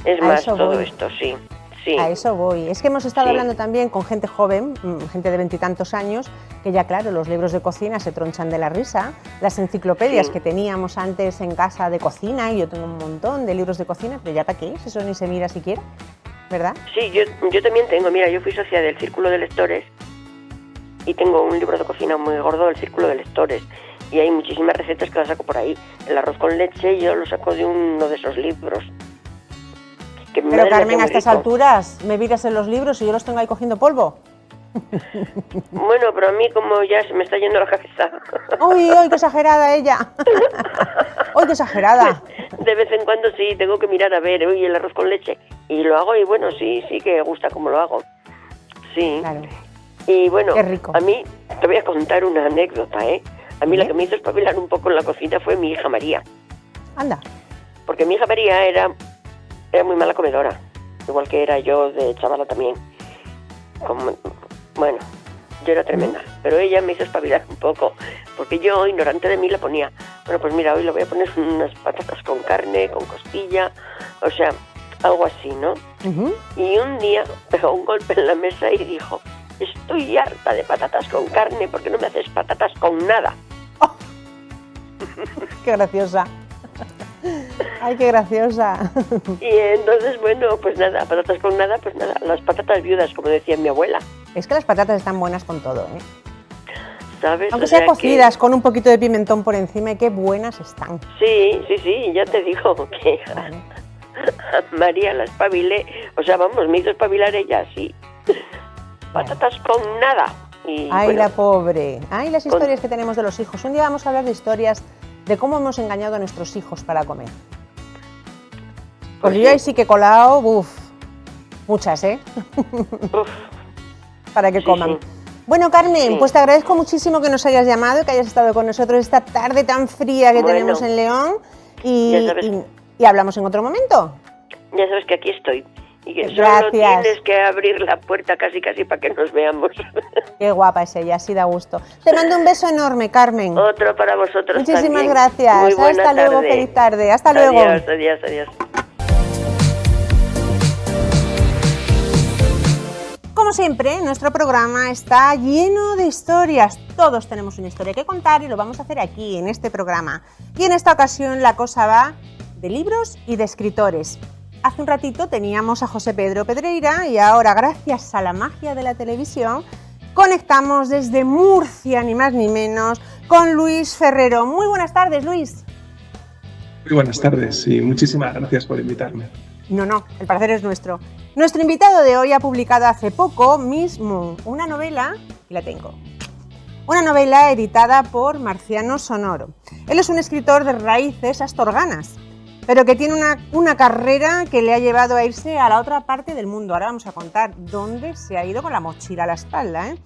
es A más eso todo voy. esto, sí. Sí. A eso voy. Es que hemos estado Sí. hablando también con gente joven, gente de 20 y tantos años, que ya claro, los libros de cocina se tronchan de la risa, las enciclopedias Sí. que teníamos antes en casa de cocina, y yo tengo un montón de libros de cocina, pero ya para qué, si eso ni se mira siquiera, ¿verdad? Sí, yo también tengo, mira, yo fui socia del Círculo de Lectores y tengo un libro de cocina muy gordo del Círculo de Lectores y hay muchísimas recetas que las saco por ahí. El arroz con leche yo lo saco de uno de esos libros. Que mi Pero madre me Carmen, hacía a muy estas rico. alturas, ¿me miras en los libros y yo los tengo ahí cogiendo polvo? Bueno, pero a mí como ya se me está yendo la cabeza. ¡Uy, uy, qué exagerada ella! ¡Uy, qué exagerada! De vez en cuando sí, tengo que mirar a ver, uy, el arroz con leche. Y lo hago y bueno, sí que me gusta como lo hago. Sí. Claro. Y bueno, Qué rico. a mí te voy a contar una anécdota, ¿eh? A mí la que me hizo espabilar un poco en la cocina fue mi hija María. Anda. Porque mi hija María era muy mala comedora, igual que era yo de chavala también. Bueno, yo era tremenda, pero ella me hizo espabilar un poco, porque yo, ignorante de mí, le ponía, bueno, pues mira, hoy le voy a poner unas patatas con carne, con costilla, o sea, algo así, ¿no? Ujú. Y un día pegó un golpe en la mesa y dijo, estoy harta de patatas con carne, ¿por qué no me haces patatas con nada? ¡Qué graciosa! ¡Ay, qué graciosa! Y entonces, bueno, pues nada, patatas con nada, pues nada, las patatas viudas, como decía mi abuela, Es que las patatas están buenas con todo, ¿eh? ¿sabes? Aunque O sea sean cocidas con un poquito de pimentón por encima, y qué buenas están. Sí, ya te digo que a María la espabilé, o sea, vamos, me hizo espabilar ella, sí. Patatas con nada. Y, Ay, bueno, la pobre. Ay, las con- historias que tenemos de los hijos. Un día vamos a hablar de historias de cómo hemos engañado a nuestros hijos para comer. Porque sí. yo ahí sí que he colado, muchas, ¿eh? uf, Para que Sí, coman. sí. Bueno, Carmen, Sí. pues te agradezco muchísimo que nos hayas llamado y que hayas estado con nosotros esta tarde tan fría que Bueno. tenemos en León. Y, Ya sabes. y hablamos en otro momento. ya sabes que aquí estoy. Y que solo Gracias. tienes que abrir la puerta casi para que nos veamos. Qué guapa es ella, así da gusto. Te mando un beso enorme, Carmen. Otro para vosotros Muchísimas también. gracias. Muy buena Hasta luego, tarde. feliz tarde. Hasta luego. Adiós. Como siempre, nuestro programa está lleno de historias. Todos tenemos una historia que contar y lo vamos a hacer aquí, en este programa. Y en esta ocasión la cosa va de libros y de escritores. Hace un ratito teníamos a José Pedro Pedreira y ahora, gracias a la magia de la televisión, conectamos desde Murcia, ni más ni menos, con Luis Ferrero. Muy buenas tardes, Luis. Muy buenas tardes y muchísimas gracias por invitarme. No, el placer es nuestro. Nuestro invitado de hoy ha publicado hace poco Miss Moon, una novela, y la tengo, una novela editada por Marciano Sonoro. Él es un escritor de raíces astorganas, pero que tiene una carrera que le ha llevado a irse a la otra parte del mundo. Ahora vamos a contar dónde se ha ido con la mochila a la espalda, ¿eh?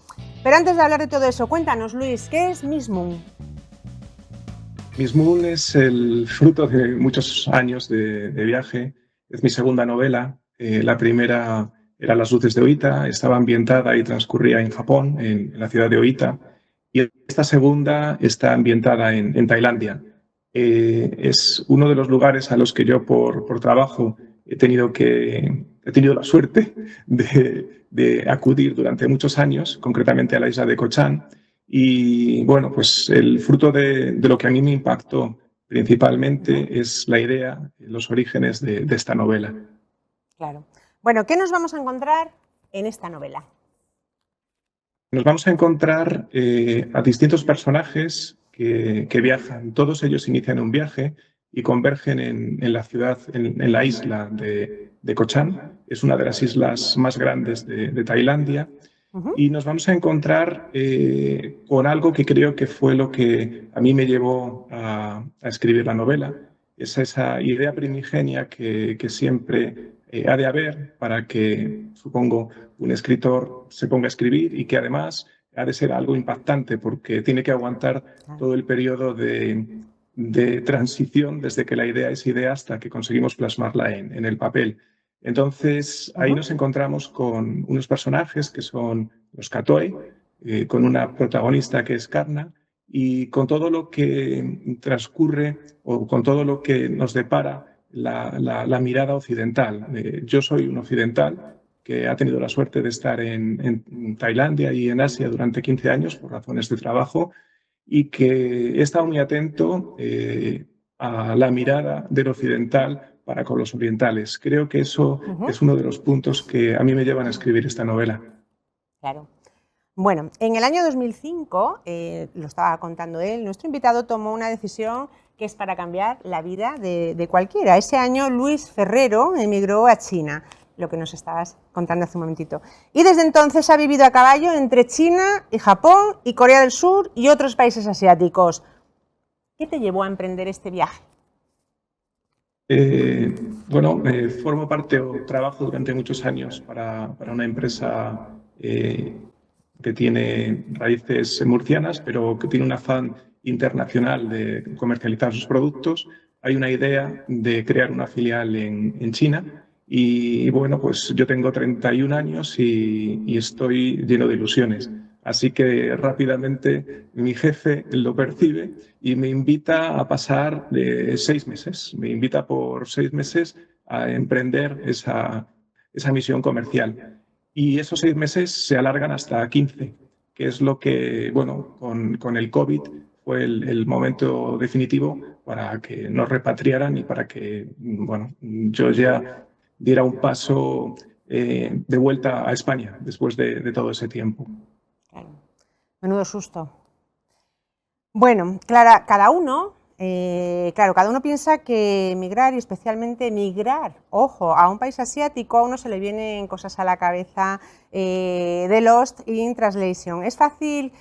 Pero antes de hablar de todo eso, cuéntanos, Luis, ¿qué es Miss Moon? Miss Moon es el fruto de muchos años de viaje. Es mi segunda novela. La primera era Las luces de Oita, estaba ambientada y transcurría en Japón, en la ciudad de Oita. Y esta segunda está ambientada en Tailandia. Es uno de los lugares a los que yo por trabajo he tenido la suerte de acudir durante muchos años, concretamente a la isla de Cochán. Y bueno, pues el fruto de lo que a mí me impactó principalmente es la idea, los orígenes de esta novela. Claro. Bueno, ¿qué nos vamos a encontrar en esta novela? Nos vamos a encontrar a distintos personajes que viajan. Todos ellos inician un viaje y convergen en la ciudad, en la isla de Cochán. Es una de las islas más grandes de Tailandia. Y nos vamos a encontrar con algo que creo que fue lo que a mí me llevó a escribir la novela. Es esa idea primigenia que siempre ha de haber para que, supongo, un escritor se ponga a escribir y que además ha de ser algo impactante porque tiene que aguantar todo el periodo de transición desde que la idea es idea hasta que conseguimos plasmarla en el papel. Entonces, ahí nos encontramos con unos personajes que son los Kathoey, con una protagonista que es Karna, y con todo lo que transcurre o con todo lo que nos depara la mirada occidental. Yo soy un occidental que ha tenido la suerte de estar en Tailandia y en Asia durante 15 años por razones de trabajo y que he estado muy atento a la mirada del occidental para con los orientales. Creo que eso es uno de los puntos que a mí me llevan a escribir esta novela. Claro. Bueno, en el año 2005, lo estaba contando él, nuestro invitado tomó una decisión que es para cambiar la vida de cualquiera. Ese año Luis Ferrero emigró a China, lo que nos estabas contando hace un momentito. Y desde entonces ha vivido a caballo entre China y Japón y Corea del Sur y otros países asiáticos. ¿Qué te llevó a emprender este viaje? Formo parte o trabajo durante muchos años para una empresa que tiene raíces murcianas, pero que tiene un afán internacional de comercializar sus productos. Hay una idea de crear una filial en China y bueno, pues yo tengo 31 años y estoy lleno de ilusiones. Así que rápidamente mi jefe lo percibe y me invita a pasar de 6 meses. Me invita por 6 meses a emprender esa misión comercial. Y esos 6 meses se alargan hasta 15, que es lo que, bueno, con el COVID fue el momento definitivo para que nos repatriaran y para que, bueno, yo ya diera un paso de vuelta a España después de todo ese tiempo. Claro. Menudo susto. Bueno, Clara, cada uno piensa que emigrar y especialmente emigrar, ojo, a un país asiático, a uno se le vienen cosas a la cabeza de Lost in Translation. ¿Es fácil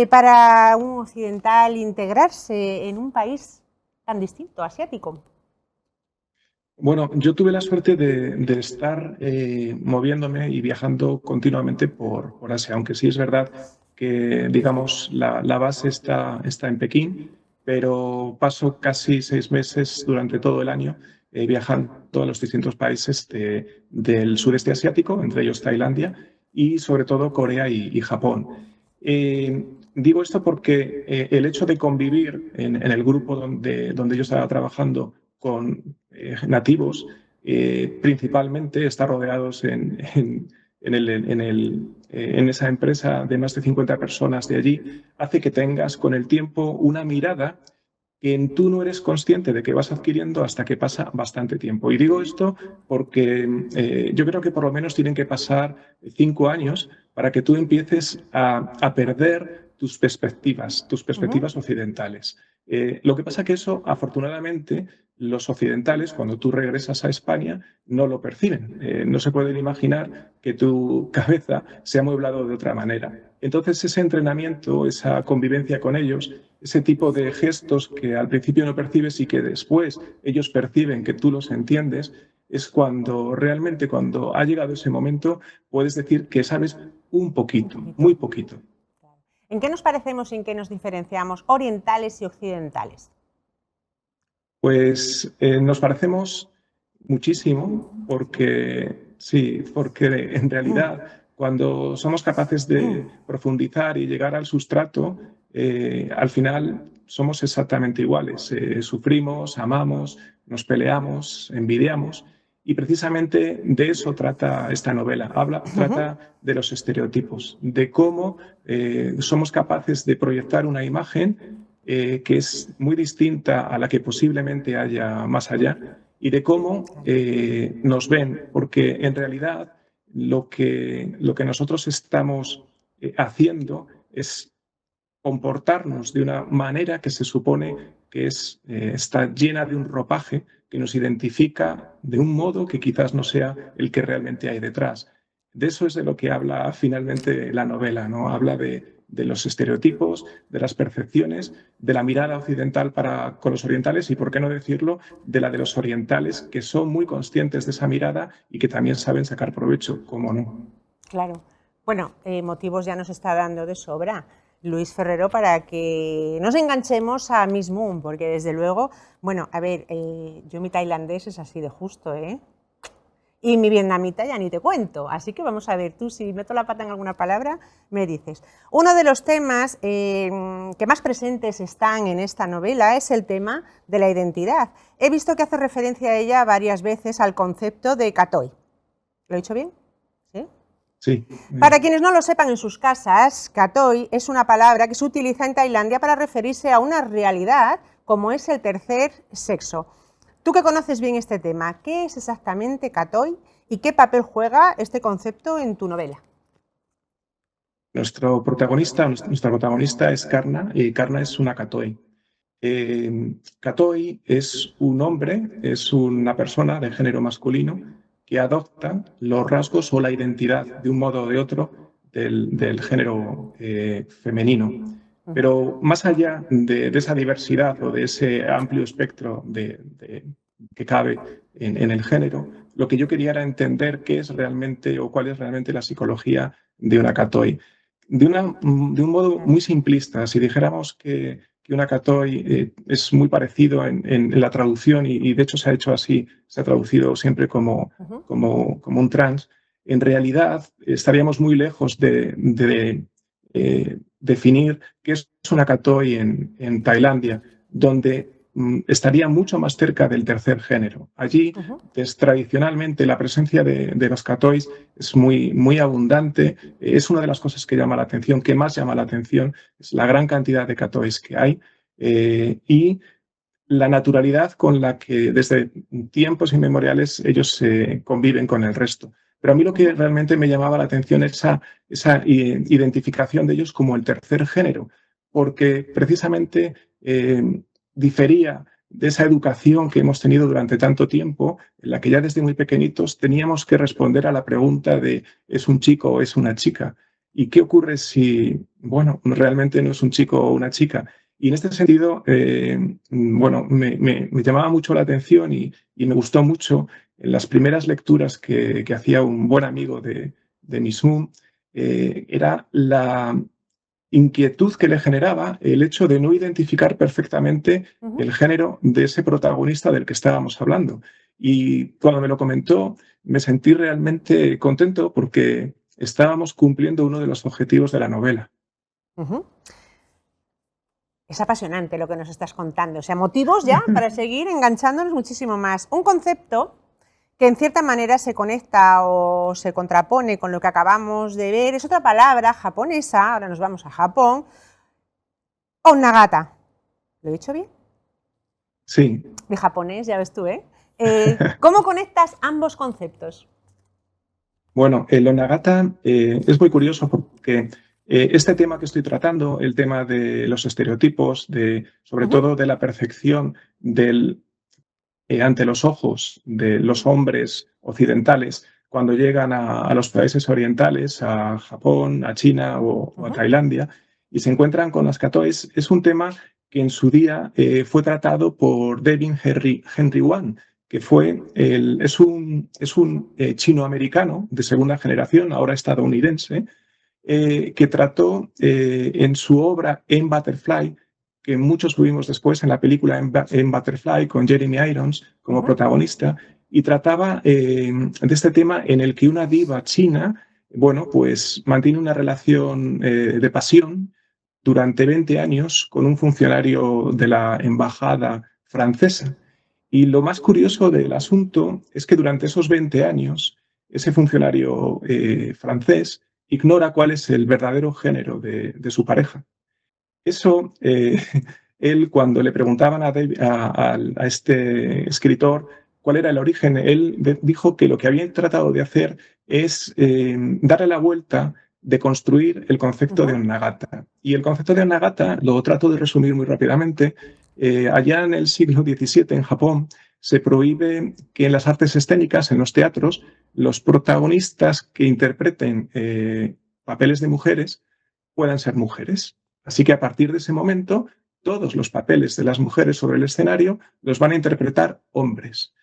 para un occidental integrarse en un país tan distinto, asiático? Bueno, yo tuve la suerte de estar moviéndome y viajando continuamente por Asia, aunque sí es verdad que, digamos, la base está en Pekín, pero paso casi 6 meses durante todo el año viajando a los distintos países del sureste asiático, entre ellos Tailandia y sobre todo Corea y Japón. Digo esto porque el hecho de convivir en el grupo donde yo estaba trabajando con nativos, principalmente estar rodeados en esa empresa de más de 50 personas de allí, hace que tengas con el tiempo una mirada que tú no eres consciente de que vas adquiriendo hasta que pasa bastante tiempo. Y digo esto porque yo creo que por lo menos tienen que pasar 5 años para que tú empieces a perder tus perspectivas occidentales. Lo que pasa es que eso, afortunadamente, los occidentales, cuando tú regresas a España, no lo perciben. No se pueden imaginar que tu cabeza se ha amueblado de otra manera. Entonces, ese entrenamiento, esa convivencia con ellos, ese tipo de gestos que al principio no percibes y que después ellos perciben que tú los entiendes, es cuando realmente, cuando ha llegado ese momento, puedes decir que sabes un poquito, muy poquito. ¿En qué nos parecemos y en qué nos diferenciamos orientales y occidentales? Pues nos parecemos muchísimo porque en realidad cuando somos capaces de profundizar y llegar al sustrato, al final somos exactamente iguales. Sufrimos, amamos, nos peleamos, envidiamos. Y precisamente de eso trata esta novela. Trata de los estereotipos, de cómo somos capaces de proyectar una imagen que es muy distinta a la que posiblemente haya más allá, y de cómo nos ven, porque en realidad lo que nosotros estamos haciendo es comportarnos de una manera que se supone que está llena de un ropaje que nos identifica de un modo que quizás no sea el que realmente hay detrás. De eso es de lo que habla finalmente la novela, ¿no? Habla de los estereotipos, de las percepciones, de la mirada occidental con los orientales y, por qué no decirlo, de la de los orientales, que son muy conscientes de esa mirada y que también saben sacar provecho, ¿cómo no? Claro. Bueno, motivos ya nos está dando de sobra Luis Ferrero para que nos enganchemos a Miss Moon, porque desde luego, bueno, a ver, yo mi tailandés es así de justo, ¿eh? Y mi vietnamita ya ni te cuento, así que vamos a ver, tú si meto la pata en alguna palabra, me dices. Uno de los temas que más presentes están en esta novela es el tema de la identidad. He visto que hace referencia a ella varias veces al concepto de Kathoey. ¿Lo he dicho bien? ¿Sí? Sí. Para quienes no lo sepan en sus casas, Kathoey es una palabra que se utiliza en Tailandia para referirse a una realidad como es el tercer sexo. Tú que conoces bien este tema, ¿qué es exactamente Kathoey y qué papel juega este concepto en tu novela? Nuestra protagonista es Karna, y Karna es una Kathoey. Kathoey es un hombre, es una persona de género masculino que adopta los rasgos o la identidad de un modo o de otro del género femenino. Pero más allá de esa diversidad o de ese amplio espectro que cabe en el género, lo que yo quería era entender qué es realmente o cuál es realmente la psicología de una Kathoey. De un modo muy simplista, si dijéramos que una Kathoey es muy parecido en la traducción y de hecho se ha hecho así, se ha traducido siempre como un trans, en realidad estaríamos muy lejos de definir qué es una Kathoey en Tailandia, donde estaría mucho más cerca del tercer género. Allí, tradicionalmente, la presencia de los Kathoeys es muy abundante. Es una de las cosas que llama la atención, que más llama la atención, es la gran cantidad de Kathoeys que hay y la naturalidad con la que desde tiempos inmemoriales ellos conviven con el resto. Pero a mí lo que realmente me llamaba la atención es esa identificación de ellos como el tercer género, porque precisamente difería de esa educación que hemos tenido durante tanto tiempo, en la que ya desde muy pequeñitos teníamos que responder a la pregunta de ¿es un chico o es una chica? ¿Y qué ocurre si, bueno, realmente no es un chico o una chica? Y en este sentido, bueno, me llamaba mucho la atención y me gustó mucho en las primeras lecturas que hacía un buen amigo de Miss Moon, era la inquietud que le generaba el hecho de no identificar perfectamente el género de ese protagonista del que estábamos hablando. Y cuando me lo comentó, me sentí realmente contento porque estábamos cumpliendo uno de los objetivos de la novela. Es apasionante lo que nos estás contando, o sea, motivos ya para seguir enganchándonos muchísimo más. Un concepto que en cierta manera se conecta o se contrapone con lo que acabamos de ver es otra palabra japonesa, ahora nos vamos a Japón, onnagata. ¿Lo he dicho bien? Sí. De japonés, ya ves tú, ¿eh? ¿Cómo conectas ambos conceptos? Bueno, el onnagata es muy curioso porque este tema que estoy tratando, el tema de los estereotipos, sobre todo de la percepción ante los ojos de los hombres occidentales cuando llegan a los países orientales, a Japón, a China o a Tailandia, y se encuentran con las Kathoeys, es un tema que en su día fue tratado por Devin Henry Wang, que es un chino-americano de segunda generación, ahora estadounidense, que trató en su obra En Butterfly, que muchos vimos después en la película En Butterfly con Jeremy Irons como protagonista, y trataba de este tema en el que una diva china, bueno, pues mantiene una relación de pasión durante 20 años con un funcionario de la embajada francesa. Y lo más curioso del asunto es que durante esos 20 años ese funcionario francés ignora cuál es el verdadero género de su pareja. Eso, él cuando le preguntaban a este escritor cuál era el origen, él dijo que lo que había tratado de hacer es darle la vuelta de construir el concepto de Onnagata. Y el concepto de Onnagata, lo trato de resumir muy rápidamente, allá en el siglo XVII en Japón se prohíbe que en las artes escénicas, en los teatros, los protagonistas que interpreten papeles de mujeres puedan ser mujeres. Así que a partir de ese momento, todos los papeles de las mujeres sobre el escenario los van a interpretar hombres.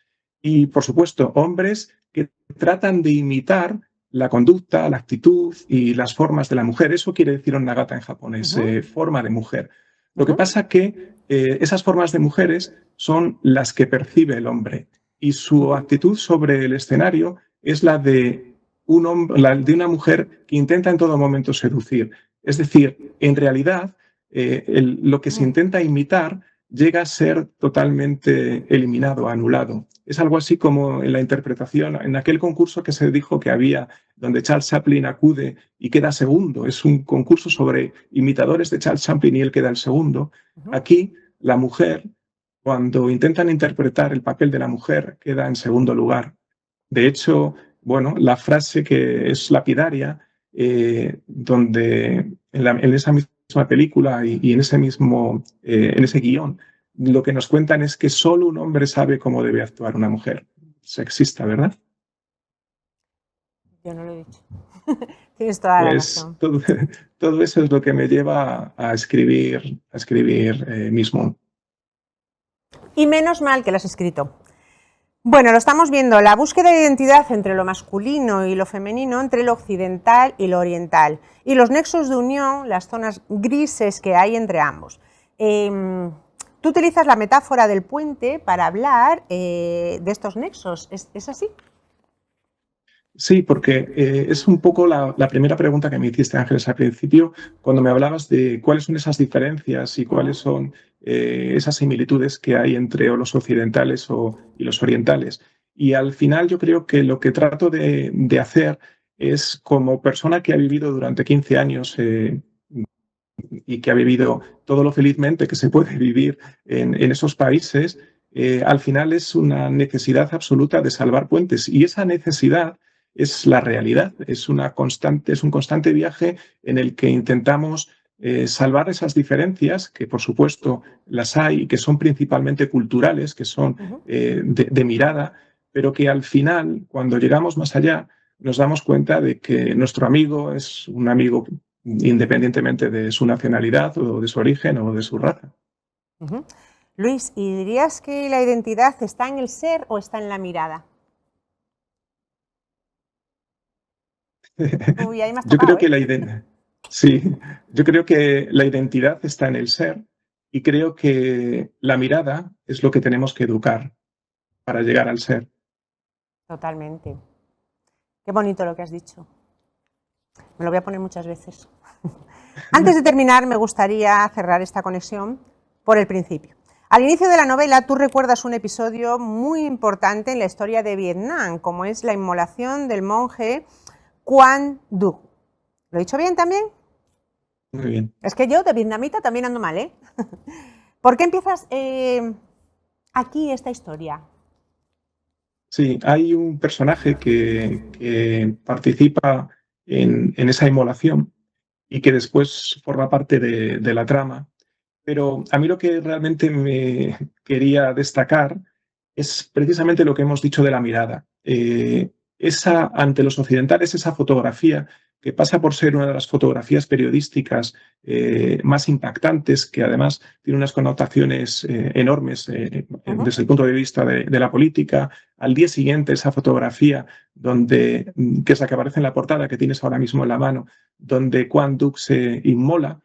Y, por supuesto, hombres que tratan de imitar la conducta, la actitud y las formas de la mujer. Eso quiere decir Onnagata en japonés, forma de mujer. Lo que pasa que esas formas de mujeres son las que percibe el hombre y su actitud sobre el escenario es la de una mujer que intenta en todo momento seducir. Es decir, en realidad, lo que se intenta imitar llega a ser totalmente eliminado, anulado. Es algo así como en la interpretación, en aquel concurso que se dijo que había, donde Charles Chaplin acude y queda segundo. Es un concurso sobre imitadores de Charles Chaplin y él queda el segundo. Aquí, la mujer, cuando intentan interpretar el papel de la mujer, queda en segundo lugar. De hecho, bueno, la frase que es lapidaria, donde en esa misma película y en ese guión, lo que nos cuentan es que solo un hombre sabe cómo debe actuar una mujer. Sexista, ¿verdad? Yo no lo he dicho. Tienes toda la razón. Todo eso es lo que me lleva a escribir Miss Moon. Y menos mal que lo has escrito. Bueno, lo estamos viendo, la búsqueda de identidad entre lo masculino y lo femenino, entre lo occidental y lo oriental, y los nexos de unión, las zonas grises que hay entre ambos. Tú utilizas la metáfora del puente para hablar de estos nexos, ¿es así? Sí, porque es un poco la primera pregunta que me hiciste, Ángeles, al principio, cuando me hablabas de cuáles son esas diferencias y cuáles son esas similitudes que hay entre los occidentales y los orientales. Y al final yo creo que lo que trato de hacer es, como persona que ha vivido durante 15 años y que ha vivido todo lo felizmente que se puede vivir en esos países, al final es una necesidad absoluta de salvar puentes. Y esa necesidad es la realidad, es un constante viaje en el que intentamos salvar esas diferencias, que por supuesto las hay y que son principalmente culturales, que son de mirada, pero que al final, cuando llegamos más allá, nos damos cuenta de que nuestro amigo es un amigo independientemente de su nacionalidad o de su origen o de su raza. Luis, ¿y dirías que la identidad está en el ser o está en la mirada? Uy, ahí me has tocado, yo creo que la identidad está en el ser y creo que la mirada es lo que tenemos que educar para llegar al ser. Totalmente. Qué bonito lo que has dicho. Me lo voy a poner muchas veces. Antes de terminar, me gustaría cerrar esta conexión por el principio. Al inicio de la novela, tú recuerdas un episodio muy importante en la historia de Vietnam, como es la inmolación del monje Quang Duc. ¿Lo he dicho bien también? Muy bien. Es que yo de vietnamita también ando mal, ¿eh? ¿Por qué empiezas aquí esta historia? Sí, hay un personaje que participa en esa inmolación y que después forma parte de la trama. Pero a mí lo que realmente me quería destacar es precisamente lo que hemos dicho de la mirada. Ante los occidentales, esa fotografía que pasa por ser una de las fotografías periodísticas más impactantes, que además tiene unas connotaciones enormes desde el punto de vista de la política. Al día siguiente, esa fotografía que es la que aparece en la portada, que tienes ahora mismo en la mano, donde Quang Duc se inmola,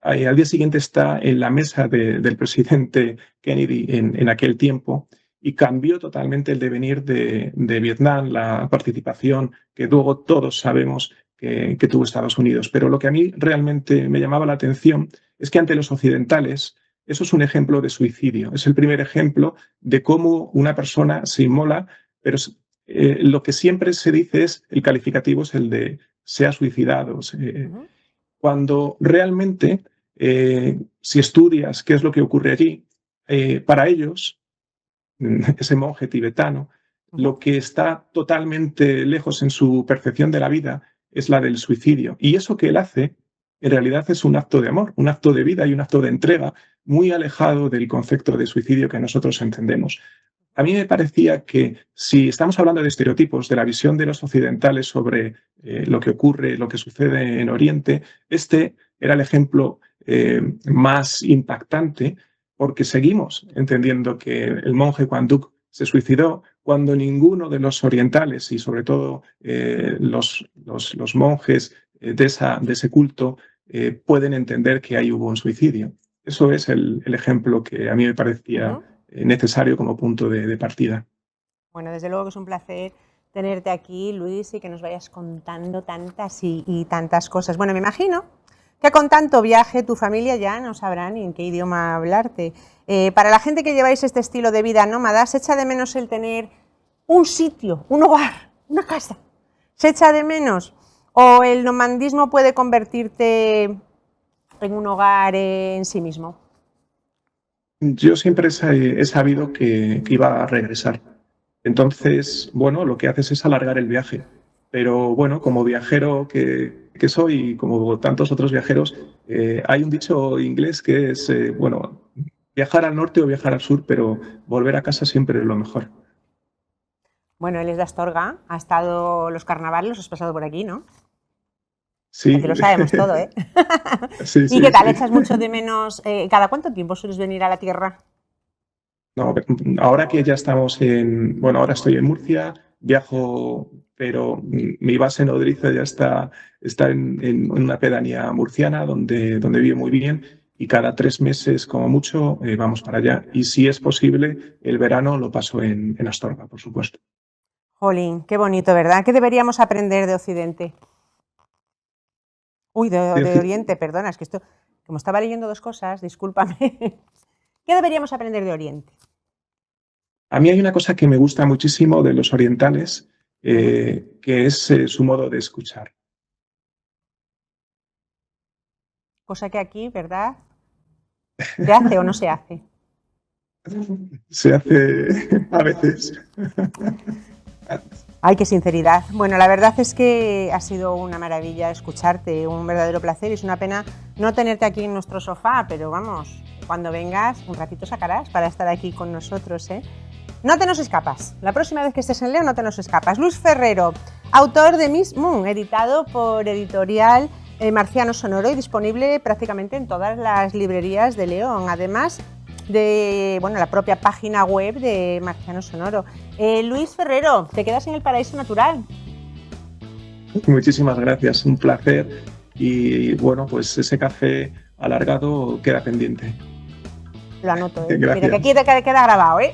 al día siguiente está en la mesa del presidente Kennedy en aquel tiempo, y cambió totalmente el devenir de Vietnam, la participación que luego todos sabemos que tuvo Estados Unidos. Pero lo que a mí realmente me llamaba la atención es que ante los occidentales eso es un ejemplo de suicidio. Es el primer ejemplo de cómo una persona se inmola, pero lo que siempre se dice es, el calificativo es el de se ha suicidado. Cuando realmente, si estudias qué es lo que ocurre allí, para ellos, ese monje tibetano, lo que está totalmente lejos en su percepción de la vida es la del suicidio. Y eso que él hace, en realidad es un acto de amor, un acto de vida y un acto de entrega muy alejado del concepto de suicidio que nosotros entendemos. A mí me parecía que si estamos hablando de estereotipos, de la visión de los occidentales sobre lo que ocurre, lo que sucede en Oriente, este era el ejemplo más impactante, porque seguimos entendiendo que el monje Quang Duc se suicidó cuando ninguno de los orientales y sobre todo los monjes de ese culto pueden entender que ahí hubo un suicidio. Eso es el ejemplo que a mí me parecía necesario como punto de partida. Bueno, desde luego que es un placer tenerte aquí, Luis, y que nos vayas contando tantas y tantas cosas. Bueno, me imagino que con tanto viaje tu familia ya no sabrá ni en qué idioma hablarte. Para la gente que lleváis este estilo de vida nómada, ¿se echa de menos el tener un sitio, un hogar, una casa? ¿Se echa de menos? ¿O el nomadismo puede convertirte en un hogar en sí mismo? Yo siempre he sabido que iba a regresar. Entonces, bueno, lo que haces es alargar el viaje. Pero bueno, como viajero que soy y como tantos otros viajeros, hay un dicho inglés que es, bueno, viajar al norte o viajar al sur, pero volver a casa siempre es lo mejor. Bueno, él es de Astorga, ha estado los carnavales, los has pasado por aquí, ¿no? Sí. Aquí lo sabemos todo, ¿eh? Sí, ¿Y qué tal? ¿Echas mucho de menos? ¿Cada cuánto tiempo sueles venir a la tierra? No, ahora que ya estamos bueno, ahora estoy en Murcia, viajo, pero mi base nodriza ya está en una pedanía murciana donde vivo muy bien, y cada 3 meses como mucho vamos para allá. Y si es posible, el verano lo paso en Astorga, por supuesto. Jolín, qué bonito, ¿verdad? ¿Qué deberíamos aprender de Occidente? Uy, de Oriente, perdona, es que esto, como estaba leyendo 2 cosas, discúlpame. ¿Qué deberíamos aprender de Oriente? A mí hay una cosa que me gusta muchísimo de los orientales, que es su modo de escuchar. Cosa que aquí, ¿verdad? ¿Se hace o no se hace? Se hace a veces. Ay, qué sinceridad. Bueno, la verdad es que ha sido una maravilla escucharte, un verdadero placer, y es una pena no tenerte aquí en nuestro sofá, pero vamos, cuando vengas un ratito sacarás para estar aquí con nosotros, ¿eh? No te nos escapas, la próxima vez que estés en León no te nos escapas. Luis Ferrero, autor de Miss Moon, editado por Editorial Marciano Sonoro y disponible prácticamente en todas las librerías de León, además de la propia página web de Marciano Sonoro. Luis Ferrero, te quedas en el paraíso natural. Muchísimas gracias, un placer, y bueno, pues ese café alargado queda pendiente. Lo anoto, ¿eh? Gracias. Mira, que aquí queda grabado, ¿eh?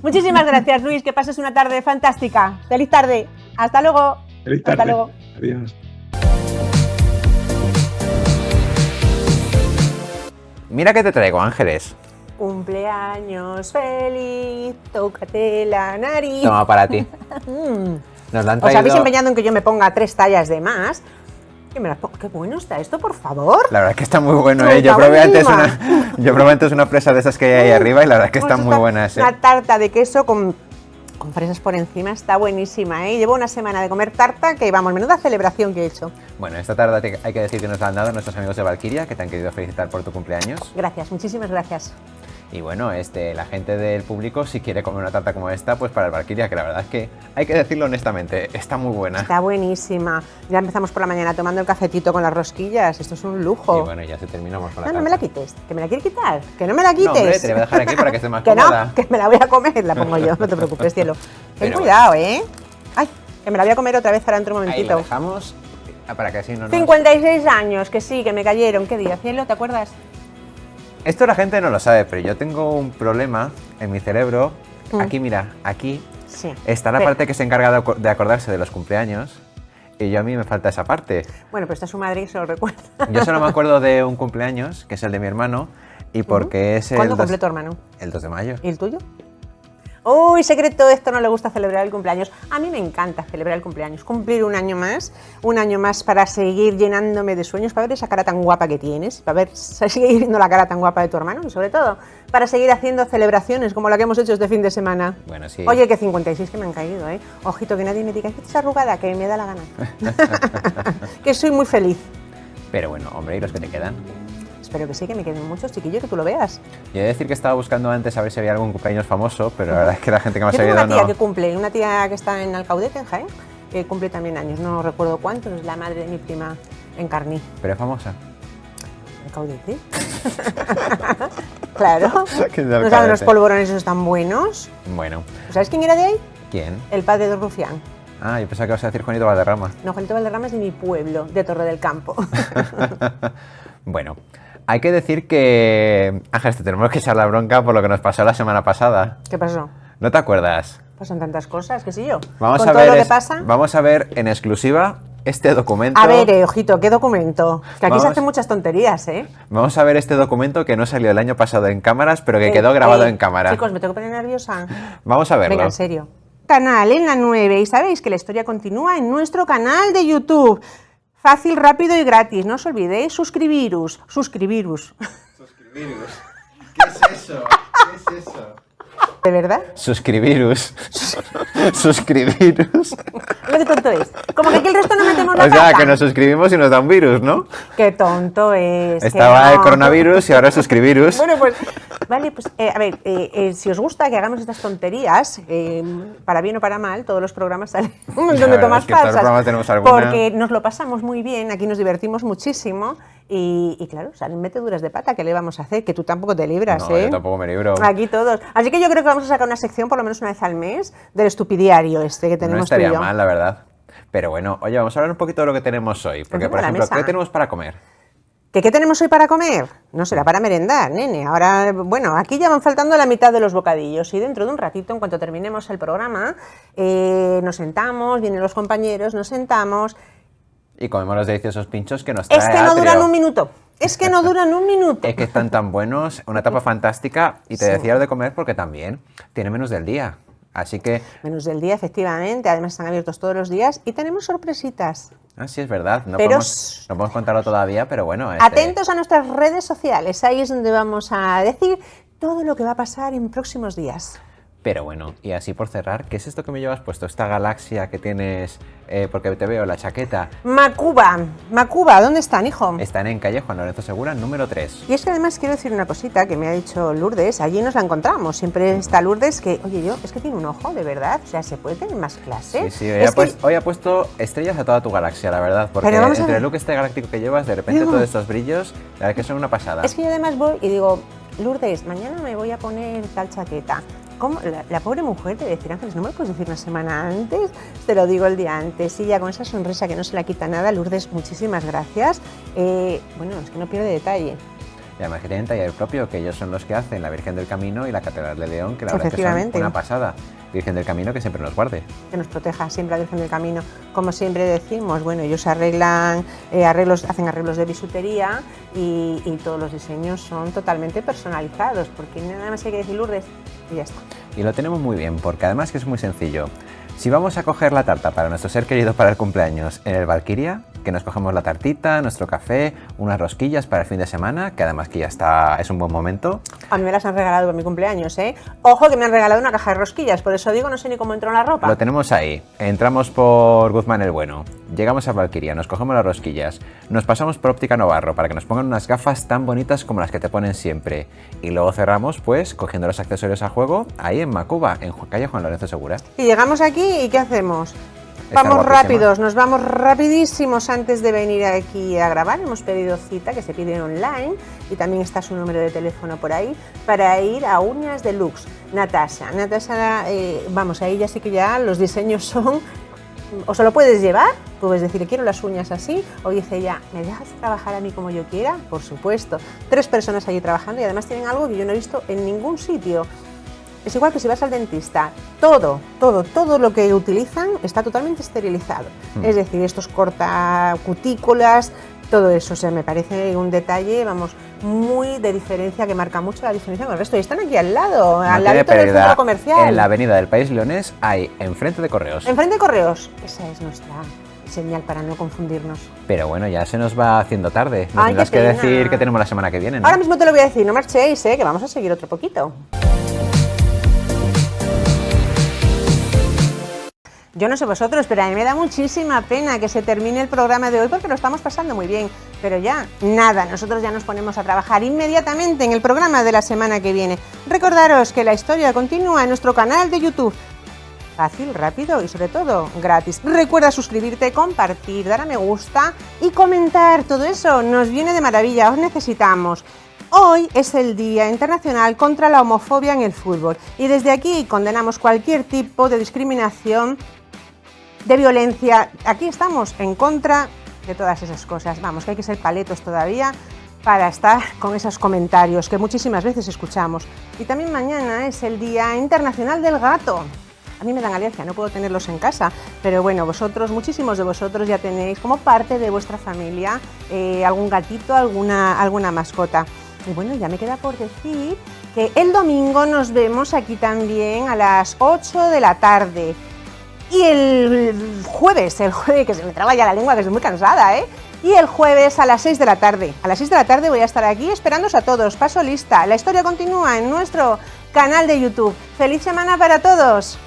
Muchísimas gracias, Luis, que pases una tarde fantástica. Feliz tarde, hasta luego. Feliz tarde. Hasta luego. Adiós. Mira que te traigo, Ángeles. Cumpleaños feliz, tócate la nariz. Toma para ti. Nos la han Os traído... habéis empeñado en que yo me ponga 3 tallas de más. Qué bueno está esto, por favor. La verdad es que está muy bueno, Está ¿eh? Yo probé buenísima. antes una fresa de esas que hay ahí arriba y la verdad es que están muy buenas, ¿eh? Una tarta de queso con fresas por encima, está buenísima, ¿eh? Llevo una semana de comer tarta que, vamos, menuda celebración que he hecho. Bueno, esta tarde hay que decir que nos la han dado nuestros amigos de Valkyria, que te han querido felicitar por tu cumpleaños. Gracias, muchísimas gracias. Y bueno, la gente del público, si quiere comer una tarta como esta, pues para el Valkyria, que la verdad es que hay que decirlo honestamente, está muy buena. Está buenísima. Ya empezamos por la mañana tomando el cafetito con las rosquillas, esto es un lujo. Y bueno, ya se terminamos con la tarta. No me la quites, que me la quieres quitar, que no me la quites. No, hombre, te la voy a dejar aquí para que esté más que cómoda. No, que me la voy a comer, la pongo yo, no te preocupes, cielo. Ten Pero cuidado, ¿eh? Ay, que me la voy a comer otra vez ahora dentro de un Ahí momentito. la dejamos para que así no nos... 56 años, que sí, que me cayeron. ¿Qué día, cielo? ¿Te acuerdas? Esto la gente no lo sabe, pero yo tengo un problema en mi cerebro. Aquí, mira, aquí Sí. está la Pero- parte que se encarga de acordarse de los cumpleaños. y yo a mí me falta esa parte. Bueno, pero está su madre y se lo recuerda. Yo solo me acuerdo de un cumpleaños, que es el de mi hermano, y porque es el... ¿Cuándo cumple tu hermano? El 2 de mayo. ¿Y el tuyo? Uy, secreto, esto no le gusta celebrar el cumpleaños. A mí me encanta celebrar el cumpleaños, cumplir un año más para seguir llenándome de sueños, para ver esa cara tan guapa que tienes, para ver, seguir viendo la cara tan guapa de tu hermano y sobre todo para seguir haciendo celebraciones como la que hemos hecho este fin de semana. Bueno, sí. Oye, que 56 que me han caído, ¿eh? Ojito, que nadie me diga que estás arrugada, que me da la gana. Que soy muy feliz. Pero bueno, hombre, ¿y los que te quedan? Espero que sí, que me queden muchos, chiquillo, que tú lo veas. Yo he de decir que estaba buscando antes a ver si había algún cumpleaños famoso, pero la verdad es que la gente que me ha Yo tengo seguido una tía no... que cumple, una tía que está en Alcaudete, en Jaén, que cumple también años, no recuerdo cuántos, es la madre de mi prima en Carní. Pero es famosa. ¿Alcaudete? Claro. ¿Qué es de ¿No saben Alcaudete? los polvorones esos tan buenos? Bueno, ¿Sabes quién era de ahí? ¿quién? El padre de Rufián. Ah, yo pensaba que ibas a decir Juanito Valderrama. No, Juanito Valderrama es de mi pueblo, de Torre del Campo. Bueno, hay que decir que... Ángel, te tenemos que echar la bronca por lo que nos pasó la semana pasada. ¿Qué pasó? ¿No te acuerdas? Pasan tantas cosas, qué sé yo. Vamos Con a todo ver lo que pasa. Vamos a ver en exclusiva este documento. A ver, ojito, ¿qué documento? Que aquí se Vamos. hacen muchas tonterías, ¿eh? Vamos a ver este documento que no salió el año pasado en cámaras, pero que quedó grabado en cámara. Chicos, me tengo que poner nerviosa. Vamos a verlo. Venga, en serio. Canal en la 9 y sabéis que la historia continúa en nuestro canal de YouTube. Fácil, rápido y gratis. No os olvidéis suscribiros. ¿Qué es eso? ¿Qué es eso? ¿De verdad? Suscribiros. Suscribiros. Lo que tonto es. Como que aquí el resto no metemos la O sea, pata. que nos suscribimos y nos da un virus, ¿no? Qué tonto es. Estaba que el no. coronavirus y ahora es suscribiros. Bueno, pues, vale, pues, a ver, si os gusta que hagamos estas tonterías, para bien o para mal, todos los programas salen un montón de verdad tomas es que todos los falsas. programas tenemos alguna. Porque nos lo pasamos muy bien, aquí nos divertimos muchísimo y claro, salen meteduras de pata, ¿qué le vamos a hacer? Que tú tampoco te libras, No, ¿eh? yo tampoco me libro. Aquí todos. Así que yo creo que vamos a sacar una sección por lo menos una vez al mes del estupidiario este que tenemos No estaría tú y yo. mal, la verdad. Pero bueno, oye, vamos a hablar un poquito de lo que tenemos hoy. Porque, Encima por de la ejemplo, mesa. ¿qué tenemos para comer? ¿Qué tenemos hoy para comer? No será para merendar, nene. Ahora, bueno, aquí ya van faltando la mitad de los bocadillos y dentro de un ratito, en cuanto terminemos el programa, nos sentamos, vienen los compañeros, nos sentamos. Y comemos los deliciosos pinchos que nos trae Es que no Atrio. duran un minuto. Es que no duran un minuto. Es que están tan buenos, una tapa fantástica. Y te Sí. decía lo de comer porque también tiene menús del día. Así que, Menús del día, efectivamente. Además están abiertos todos los días y tenemos sorpresitas. sí es verdad, no Pero podemos contarlo todavía, pero bueno. Atentos a nuestras redes sociales. Ahí es donde vamos a decir todo lo que va a pasar en próximos días. Pero bueno, y así por cerrar, ¿qué es esto que me llevas puesto? Esta galaxia que tienes, porque te veo la chaqueta. Macuba, ¿dónde están, hijo? Están en calle Juan Lorenzo Segura, número 3. Y es que además quiero decir una cosita que me ha dicho Lourdes, allí nos la encontramos, siempre está Lourdes que, oye, es que tiene un ojo, de verdad, o sea, ¿se puede tener más clase? Sí, Es que- hoy ha puesto estrellas a toda tu galaxia, la verdad, porque Pero vamos a entre ver. el look este galáctico que llevas, de repente No. todos estos brillos, la verdad que son una pasada. Es que yo además voy y digo, Lourdes, mañana me voy a poner tal chaqueta. ¿Cómo? La pobre mujer te decir, Ángeles, ¿no me lo puedes decir una semana antes? Te lo digo el día antes. Y ya con esa sonrisa que no se la quita nada, Lourdes, muchísimas gracias. Bueno, es que no pierde detalle. Y además que tienen taller propio, que ellos son los que hacen la Virgen del Camino y la Catedral de León, que la verdad es que son Efectivamente. una pasada. Virgen del Camino que siempre nos guarde. Que nos proteja siempre la Virgen del Camino. Como siempre decimos, bueno, ellos arreglan hacen arreglos de bisutería y todos los diseños son totalmente personalizados, porque nada más hay que decir Lourdes y ya está. Y lo tenemos muy bien, porque además que es muy sencillo. Si vamos a coger la tarta para nuestro ser querido para el cumpleaños en el Valkyria, que nos cogemos la tartita, nuestro café, unas rosquillas para el fin de semana, que además que ya está, es un buen momento. A mí me las han regalado para mi cumpleaños, ¿eh? Ojo que me han regalado una caja de rosquillas, por eso digo, no sé ni cómo entró en la ropa. Lo tenemos ahí. Entramos por Guzmán el Bueno. Llegamos a Valkyria, nos cogemos las rosquillas. Nos pasamos por Óptica Novarro para que nos pongan unas gafas tan bonitas como las que te ponen siempre. Y luego cerramos, pues, cogiendo los accesorios a juego ahí en Macuba, en calle Juan Lorenzo Segura. Y llegamos aquí y ¿qué hacemos? Está Vamos guapísima. rápidos, nos vamos rapidísimos antes de venir aquí a grabar. Hemos pedido cita, que se pide online, y también está su número de teléfono por ahí, para ir a Uñas Deluxe. Natasha, vamos, ahí ya sí que ya los diseños son... O se lo puedes llevar, puedes decir, quiero las uñas así, o dice ella, ¿me dejas trabajar a mí como yo quiera? Por supuesto. 3 personas allí trabajando y además tienen algo que yo no he visto en ningún sitio. Es igual que si vas al dentista, todo lo que utilizan está totalmente esterilizado. Es decir, estos cortacutículas, todo eso, o sea, me parece un detalle, vamos, muy de diferencia, que marca mucho la diferencia con el resto. Y están aquí al lado, al lado del centro comercial. En la avenida del País Leonés hay enfrente de Correos. Enfrente de Correos, esa es nuestra señal para no confundirnos. Pero bueno, ya se nos va haciendo tarde. Nos tendrás que decir que tenemos la semana que viene, ¿no? Ahora mismo te lo voy a decir, no marchéis, que vamos a seguir otro poquito. Yo no sé vosotros, pero a mí me da muchísima pena que se termine el programa de hoy porque lo estamos pasando muy bien. Pero ya, nada, nosotros ya nos ponemos a trabajar inmediatamente en el programa de la semana que viene. Recordaros que la historia continúa en nuestro canal de YouTube. Fácil, rápido y sobre todo gratis. Recuerda suscribirte, compartir, dar a me gusta y comentar. Todo eso nos viene de maravilla, os necesitamos. Hoy es el Día Internacional contra la Homofobia en el Fútbol y desde aquí condenamos cualquier tipo de discriminación, de violencia. Aquí estamos en contra de todas esas cosas. Vamos, que hay que ser paletos todavía para estar con esos comentarios que muchísimas veces escuchamos. Y también mañana es el Día Internacional del Gato. A mí me dan alergia, no puedo tenerlos en casa, pero bueno, vosotros, muchísimos de vosotros ya tenéis como parte de vuestra familia algún gatito, alguna mascota. Y bueno, ya me queda por decir que el domingo nos vemos aquí también a las 8 de la tarde. Y el jueves, que se me traba ya la lengua, que estoy muy cansada, Y el jueves a las 6 de la tarde. A las 6 de la tarde voy a estar aquí esperándoos a todos. Paso lista. La historia continúa en nuestro canal de YouTube. ¡Feliz semana para todos!